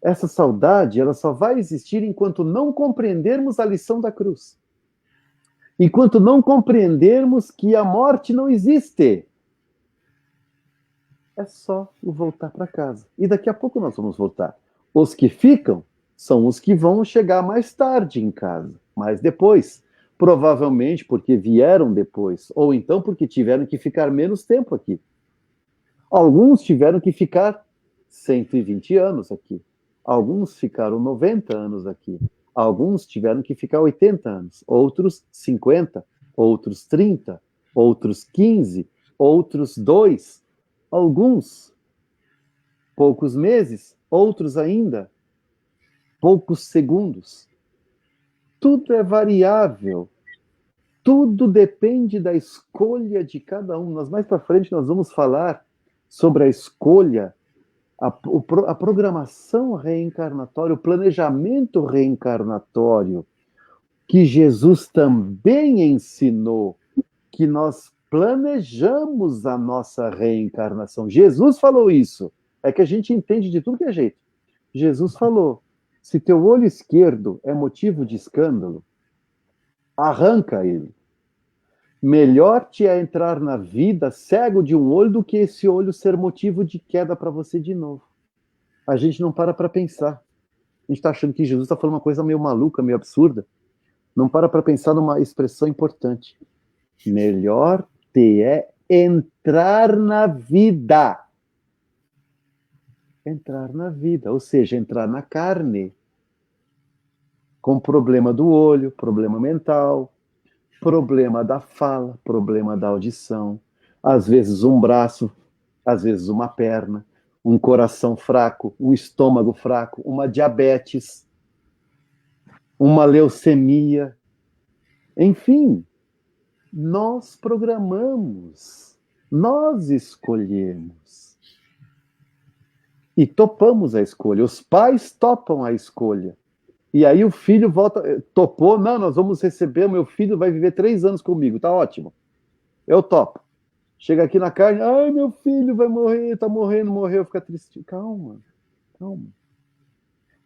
Essa saudade, ela só vai existir enquanto não compreendermos a lição da cruz. Enquanto não compreendermos que a morte não existe. É só o voltar para casa. E daqui a pouco nós vamos voltar. Os que ficam são os que vão chegar mais tarde em casa, mas depois. Provavelmente porque vieram depois, ou então porque tiveram que ficar menos tempo aqui. Alguns tiveram que ficar 120 anos aqui. Alguns ficaram 90 anos aqui. Alguns tiveram que ficar 80 anos. Outros 50, outros 30, outros 15, outros 2. Alguns poucos meses, outros ainda poucos segundos. Tudo é variável. Tudo depende da escolha de cada um. Mais para frente nós vamos falar sobre a escolha, a programação reencarnatória, o planejamento reencarnatório, que Jesus também ensinou, que nós planejamos a nossa reencarnação. Jesus falou isso. É que a gente entende de tudo que é jeito. Jesus falou, se teu olho esquerdo é motivo de escândalo, arranca ele. Melhor te é entrar na vida cego de um olho do que esse olho ser motivo de queda para você de novo. A gente não para pensar. A gente está achando que Jesus está falando uma coisa meio maluca, meio absurda. Não para pensar numa expressão importante. Melhor te é entrar na vida. Entrar na vida, ou seja, entrar na carne. Com problema do olho, problema mental, problema da fala, problema da audição, às vezes um braço, às vezes uma perna, um coração fraco, um estômago fraco, uma diabetes, uma leucemia. Enfim, nós programamos, nós escolhemos. E topamos a escolha, os pais topam a escolha. E aí o filho volta, topou, não, nós vamos receber, o meu filho vai viver 3 anos comigo, tá ótimo. Eu topo. Chega aqui na carne, ai, meu filho vai morrer, tá morrendo, morreu, fica triste. Calma, calma.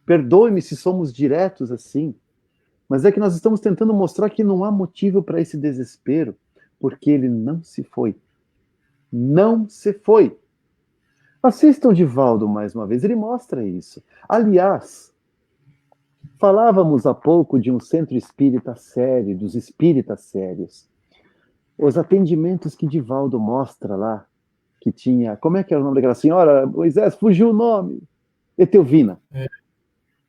Perdoe-me se somos diretos assim, mas é que nós estamos tentando mostrar que não há motivo para esse desespero, porque ele não se foi. Não se foi. Assistam Divaldo mais uma vez, ele mostra isso. Aliás, falávamos há pouco de um centro espírita sério, dos espíritas sérios. Os atendimentos que Divaldo mostra lá, que tinha... Como é que era o nome daquela senhora? Moisés, fugiu o nome. Etelvina.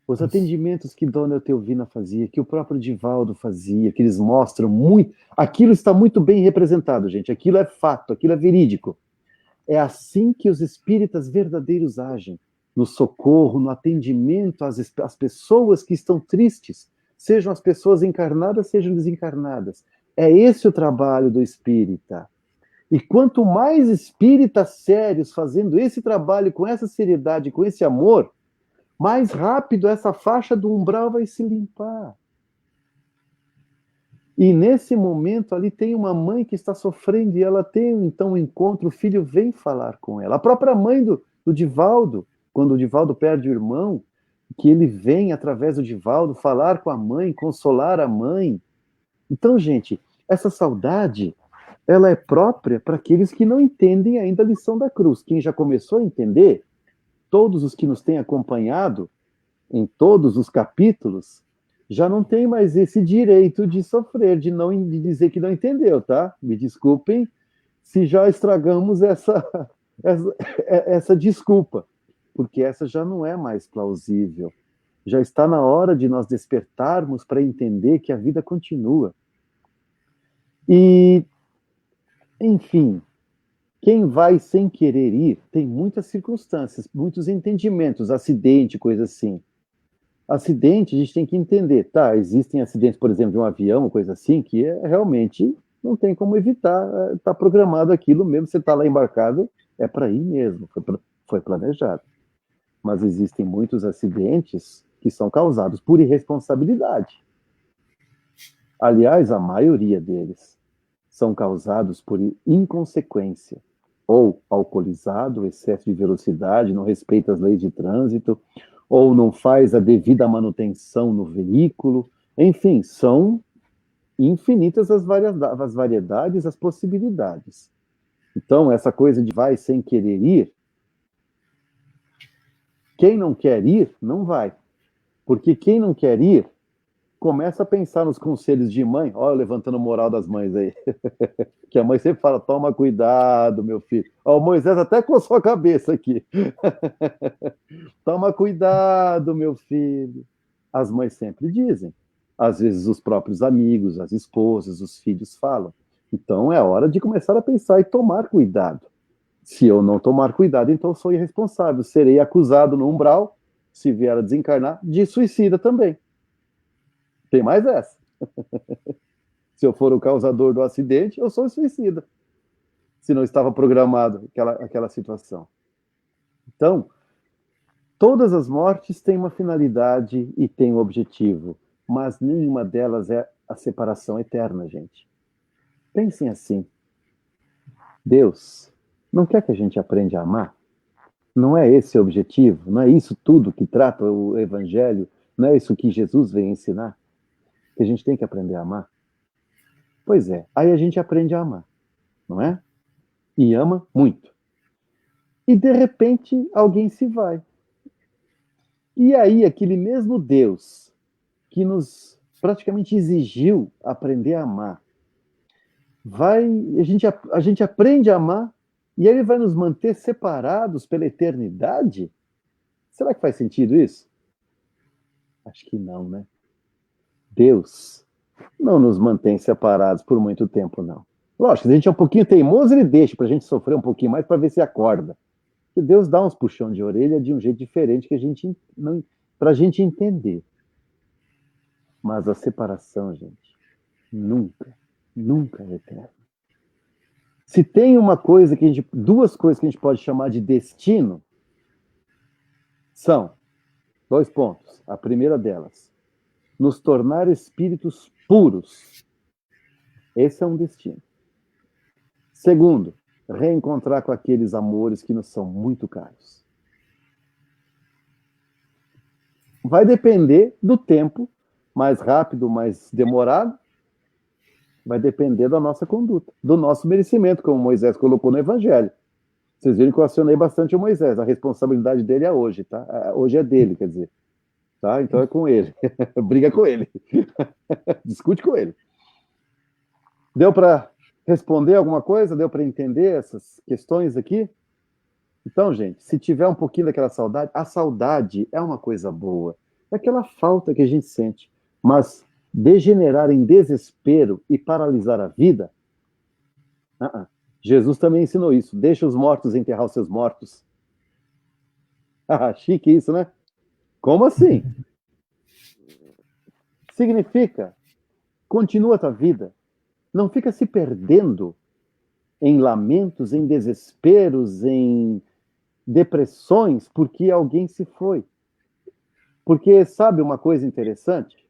Os atendimentos que Dona Etelvina fazia, que o próprio Divaldo fazia, que eles mostram muito... Aquilo está muito bem representado, gente. Aquilo é fato, aquilo é verídico. É assim que os espíritas verdadeiros agem. No socorro, no atendimento às pessoas que estão tristes, sejam as pessoas encarnadas, sejam desencarnadas. É esse o trabalho do espírita. E quanto mais espíritas sérios fazendo esse trabalho com essa seriedade, com esse amor, mais rápido essa faixa do umbral vai se limpar. E nesse momento ali tem uma mãe que está sofrendo e ela tem então um encontro, o filho vem falar com ela. A própria mãe do Divaldo, quando o Divaldo perde o irmão, que ele vem, através do Divaldo, falar com a mãe, consolar a mãe. Então, gente, essa saudade, ela é própria para aqueles que não entendem ainda a lição da cruz. Quem já começou a entender, todos os que nos têm acompanhado, em todos os capítulos, já não tem mais esse direito de sofrer, de dizer que não entendeu, tá? Me desculpem se já estragamos essa desculpa. Porque essa já não é mais plausível. Já está na hora de nós despertarmos para entender que a vida continua. E, enfim, quem vai sem querer ir, tem muitas circunstâncias, muitos entendimentos, acidente, coisa assim. Acidente, a gente tem que entender, tá? Existem acidentes, por exemplo, de um avião, coisa assim, que realmente não tem como evitar, está programado aquilo mesmo, você está lá embarcado, é para ir mesmo, foi planejado. Mas existem muitos acidentes que são causados por irresponsabilidade. Aliás, a maioria deles são causados por inconsequência, ou alcoolizado, excesso de velocidade, não respeita as leis de trânsito, ou não faz a devida manutenção no veículo. Enfim, são infinitas as variedades, as possibilidades. Então, essa coisa de vai sem querer ir, quem não quer ir, não vai. Porque quem não quer ir, Começa a pensar nos conselhos de mãe. Olha, levantando o moral das mães aí. Que a mãe sempre fala, toma cuidado, meu filho. Ó, o Moisés até coçou a cabeça aqui. Toma cuidado, meu filho. As mães sempre dizem. Às vezes os próprios amigos, as esposas, os filhos falam. Então é hora de começar a pensar e tomar cuidado. Se eu não tomar cuidado, então sou irresponsável. Serei acusado no umbral, se vier a desencarnar, de suicida também. Tem mais essa. Se eu for o causador do acidente, eu sou suicida. Se não estava programado aquela situação. Então, todas as mortes têm uma finalidade e têm um objetivo, mas nenhuma delas é a separação eterna, gente. Pensem assim. Deus não quer que a gente aprenda a amar? Não é esse o objetivo? Não é isso tudo que trata o Evangelho? Não é isso que Jesus veio ensinar? Que a gente tem que aprender a amar? Pois é, aí a gente aprende a amar, não é? E ama muito. E de repente alguém se vai. E aí aquele mesmo Deus que nos praticamente exigiu aprender a amar, a gente aprende a amar e ele vai nos manter separados pela eternidade? Será que faz sentido isso? Acho que não, né? Deus não nos mantém separados por muito tempo, não. Lógico, se a gente é um pouquinho teimoso, ele deixa para a gente sofrer um pouquinho mais para ver se acorda. E Deus dá uns puxão de orelha de um jeito diferente que a gente não, para a gente entender. Mas a separação, gente, nunca é eterna. Se tem uma coisa duas coisas que a gente pode chamar de destino, são 2 pontos. A primeira delas, nos tornar espíritos puros. Esse é um destino. Segundo, reencontrar com aqueles amores que nos são muito caros. Vai depender do tempo, mais rápido, mais demorado, vai depender da nossa conduta, do nosso merecimento, como Moisés colocou no Evangelho. Vocês viram que eu acionei bastante o Moisés, a responsabilidade dele é hoje, tá? Hoje é dele, quer dizer. Tá? Então é com ele. Briga com ele. Discute com ele. Deu para responder alguma coisa? Deu para entender essas questões aqui? Então, gente, se tiver um pouquinho daquela saudade, a saudade é uma coisa boa. É aquela falta que a gente sente. Mas degenerar em desespero e paralisar a vida? Jesus também ensinou isso. Deixa os mortos enterrar os seus mortos. Chique isso, né? Como assim? Significa, continua a tua vida. Não fica se perdendo em lamentos, em desesperos, em depressões, porque alguém se foi. Porque, sabe uma coisa interessante?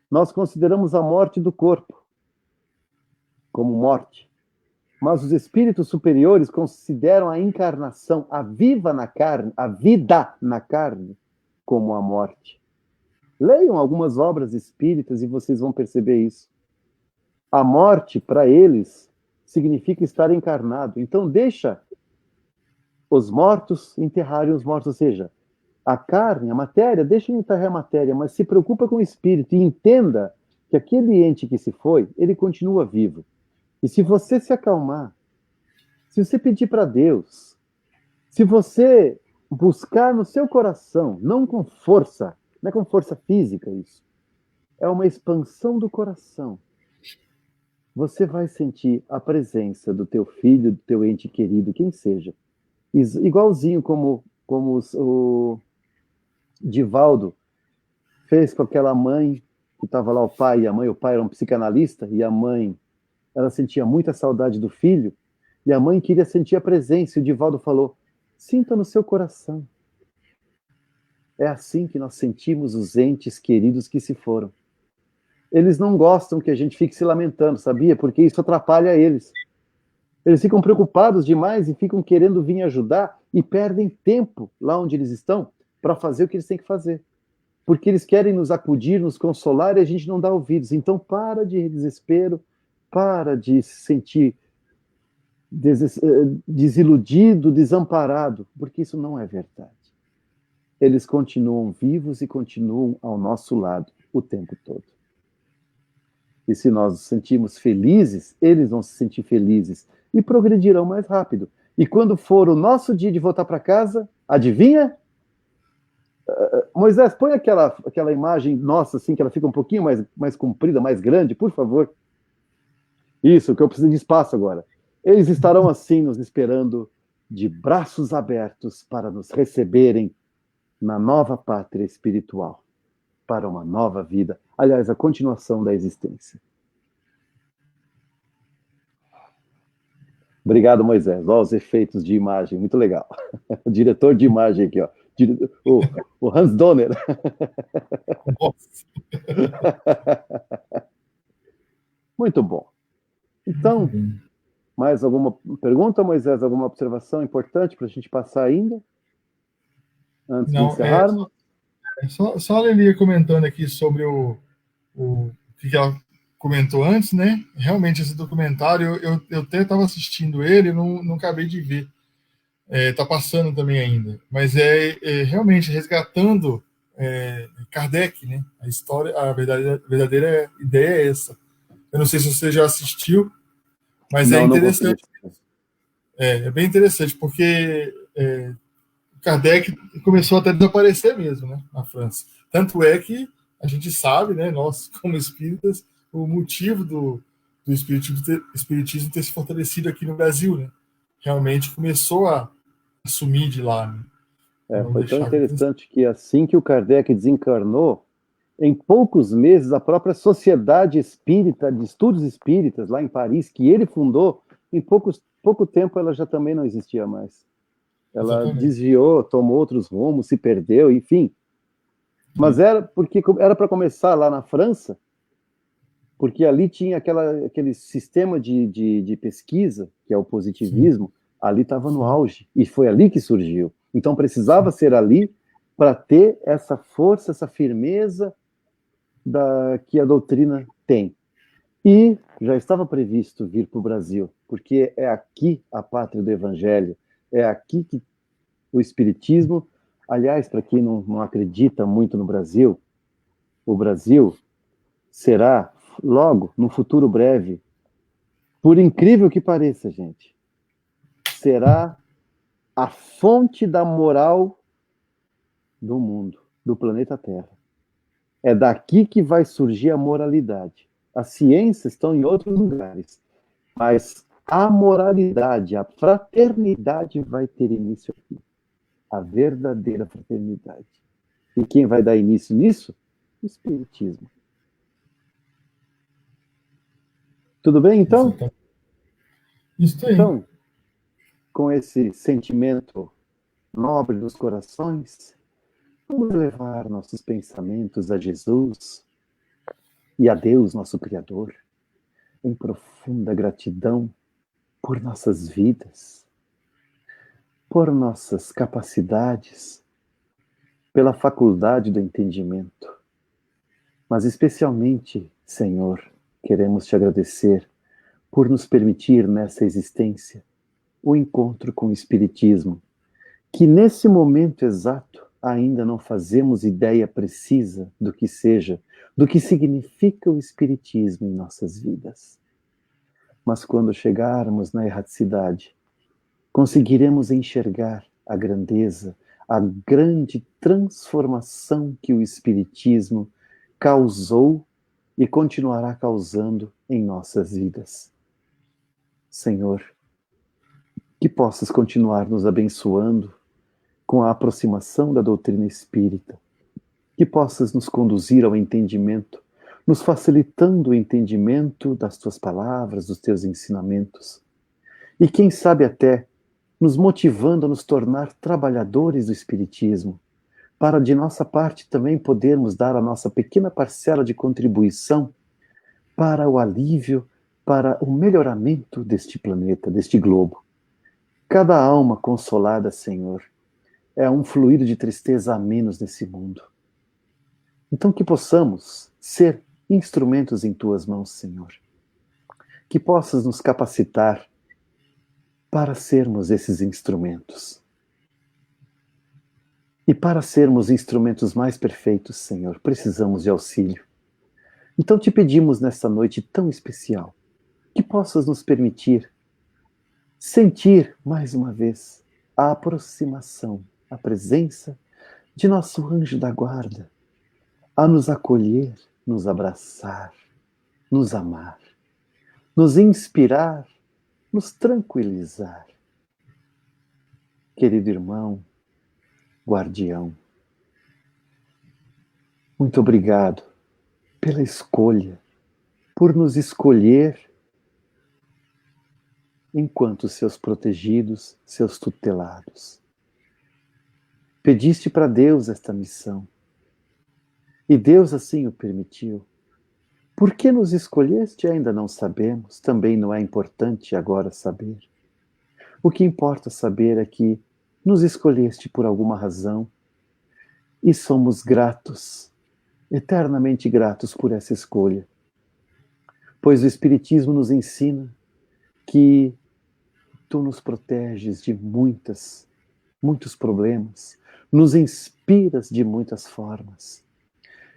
Nós consideramos a morte do corpo como morte. Mas os espíritos superiores consideram a encarnação, a vida na carne, como a morte. Leiam algumas obras espíritas e vocês vão perceber isso. A morte, para eles, significa estar encarnado. Então, deixa os mortos enterrarem os mortos, ou seja, a carne, a matéria, deixa enterrar a matéria, mas se preocupa com o espírito e entenda que aquele ente que se foi, ele continua vivo. E se você se acalmar, se você pedir para Deus, se você buscar no seu coração, não com força, não é com força física isso, é uma expansão do coração, você vai sentir a presença do teu filho, do teu ente querido, quem seja. Igualzinho como o Divaldo fez com aquela mãe, que estava lá o pai e a mãe, o pai era um psicanalista, e a mãe, ela sentia muita saudade do filho, e a mãe queria sentir a presença, e o Divaldo falou, sinta no seu coração. É assim que nós sentimos os entes queridos que se foram. Eles não gostam que a gente fique se lamentando, sabia? Porque isso atrapalha eles. Eles ficam preocupados demais e ficam querendo vir ajudar e perdem tempo lá onde eles estão para fazer o que eles têm que fazer. Porque eles querem nos acudir, nos consolar e a gente não dá ouvidos. Então para de desespero, para de se sentir desiludido, desamparado, porque isso não é verdade. Eles continuam vivos e continuam ao nosso lado. o tempo todo. E se nós nos sentimos felizes, eles vão se sentir felizes e progredirão mais rápido. E quando for o nosso dia de voltar para casa, adivinha? Moisés, põe aquela imagem nossa, assim, que ela fica um pouquinho mais comprida, mais grande, por favor. Isso, que eu preciso de espaço agora. Eles estarão assim nos esperando de braços abertos para nos receberem na nova pátria espiritual, para uma nova vida. Aliás, a continuação da existência. Obrigado, Moisés. Olha os efeitos de imagem, muito legal. O diretor de imagem aqui, ó. O Hans Donner. Muito bom. Então, mais alguma pergunta, Moisés? Alguma observação importante para a gente passar ainda? Antes de encerrarmos? Só a Lelia comentando aqui sobre o que ela comentou antes, né? Realmente, esse documentário, eu até estava assistindo ele, não acabei de ver. Está passando também ainda. Mas realmente resgatando Kardec, né? A história, a verdadeira ideia é essa. Eu não sei se você já assistiu, mas é interessante. É bem interessante, porque Kardec começou até a desaparecer mesmo, né, na França. Tanto é que a gente sabe, né, nós como espíritas, o motivo do espiritismo ter se fortalecido aqui no Brasil, né? Realmente começou a sumir de lá. Né? Foi tão interessante que assim que o Kardec desencarnou, em poucos meses, a própria Sociedade Espírita, de Estudos Espíritas, lá em Paris, que ele fundou, em pouco tempo ela já também não existia mais. Ela desviou, tomou outros rumos, se perdeu, enfim. Mas era para começar lá na França, porque ali tinha aquele sistema de pesquisa, que é o positivismo, ali estava no auge, e foi ali que surgiu. Então precisava ser ali para ter essa força, essa firmeza que a doutrina tem. E já estava previsto vir para o Brasil, porque é aqui a pátria do Evangelho, é aqui que o Espiritismo, aliás, para quem não acredita muito no Brasil, o Brasil será, logo, no futuro breve, por incrível que pareça, gente, será a fonte da moral do mundo, do planeta Terra. É daqui que vai surgir a moralidade. As ciências estão em outros lugares, mas a moralidade, a fraternidade vai ter início aqui. A verdadeira fraternidade. E quem vai dar início nisso? O Espiritismo. Tudo bem, então? Isso aí. Então, com esse sentimento nobre dos corações, vamos levar nossos pensamentos a Jesus e a Deus, nosso Criador, em profunda gratidão por nossas vidas, por nossas capacidades, pela faculdade do entendimento. Mas especialmente, Senhor, queremos te agradecer por nos permitir nessa existência o encontro com o Espiritismo, que nesse momento exato ainda não fazemos ideia precisa do que seja, do que significa o Espiritismo em nossas vidas. Mas quando chegarmos na erraticidade, conseguiremos enxergar a grandeza, a grande transformação que o Espiritismo causou e continuará causando em nossas vidas. Senhor, que possas continuar nos abençoando com a aproximação da doutrina espírita, que possas nos conduzir ao entendimento, nos facilitando o entendimento das tuas palavras, dos teus ensinamentos, e quem sabe até nos motivando a nos tornar trabalhadores do Espiritismo, para de nossa parte também podermos dar a nossa pequena parcela de contribuição para o alívio, para o melhoramento deste planeta, deste globo. Cada alma consolada, Senhor, é um fluido de tristeza a menos nesse mundo. Então que possamos ser instrumentos em tuas mãos, Senhor. Que possas nos capacitar para sermos esses instrumentos. E para sermos instrumentos mais perfeitos, Senhor, precisamos de auxílio. Então te pedimos nesta noite tão especial, que possas nos permitir sentir mais uma vez a aproximação, a presença de nosso anjo da guarda, a nos acolher, nos abraçar, nos amar, nos inspirar, nos tranquilizar. Querido irmão, guardião, muito obrigado pela escolha, por nos escolher enquanto seus protegidos, seus tutelados. Pediste para Deus esta missão, e Deus assim o permitiu. Por que nos escolheste ainda não sabemos, também não é importante agora saber. O que importa saber é que nos escolheste por alguma razão e somos gratos, eternamente gratos por essa escolha. Pois o Espiritismo nos ensina que tu nos proteges de muitos problemas, nos inspiras de muitas formas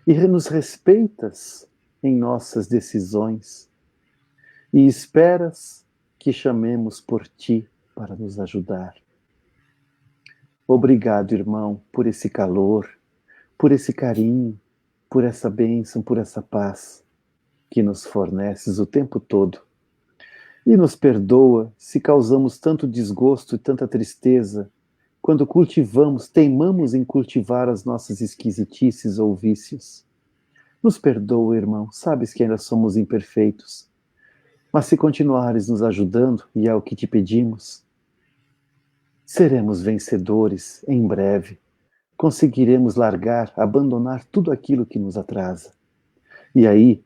e nos respeitas em nossas decisões e esperas que chamemos por ti para nos ajudar. Obrigado, irmão, por esse calor, por esse carinho, por essa bênção, por essa paz que nos forneces o tempo todo. E nos perdoa se causamos tanto desgosto e tanta tristeza quando teimamos em cultivar as nossas esquisitices ou vícios. Nos perdoa, irmão, sabes que ainda somos imperfeitos. Mas se continuares nos ajudando, e é o que te pedimos, seremos vencedores em breve. Conseguiremos abandonar tudo aquilo que nos atrasa. E aí,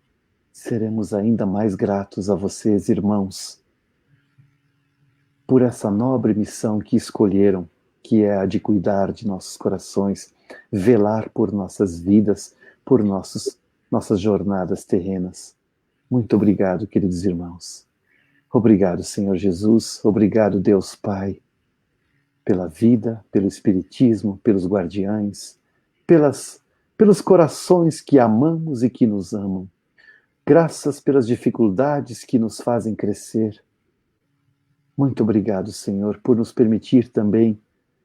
seremos ainda mais gratos a vocês, irmãos, por essa nobre missão que escolheram, que é a de cuidar de nossos corações, velar por nossas vidas, por nossas jornadas terrenas. Muito obrigado, queridos irmãos. Obrigado, Senhor Jesus. Obrigado, Deus Pai, pela vida, pelo Espiritismo, pelos guardiães, pelos corações que amamos e que nos amam. Graças pelas dificuldades que nos fazem crescer. Muito obrigado, Senhor, por nos permitir também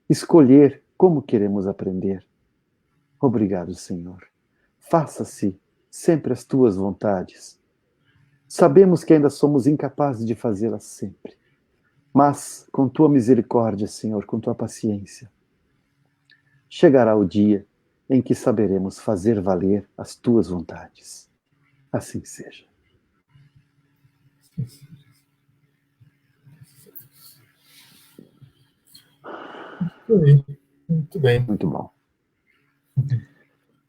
escolher como queremos aprender. Obrigado, Senhor. Faça-se sempre as tuas vontades. Sabemos que ainda somos incapazes de fazê-las sempre, mas com tua misericórdia, Senhor, com tua paciência, chegará o dia em que saberemos fazer valer as tuas vontades. Assim seja. Muito bem. Muito bem. Muito bom.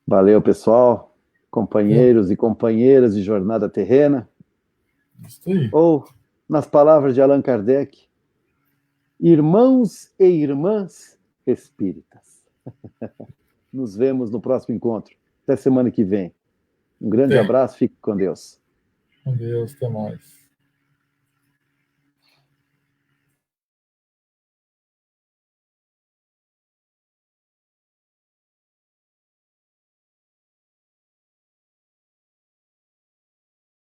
Valeu, pessoal, companheiros e companheiras de jornada terrena. Isso aí. Ou, nas palavras de Allan Kardec, irmãos e irmãs espíritas. Nos vemos no próximo encontro. Até semana que vem. Um grande abraço, fique com Deus. Com Deus, até mais.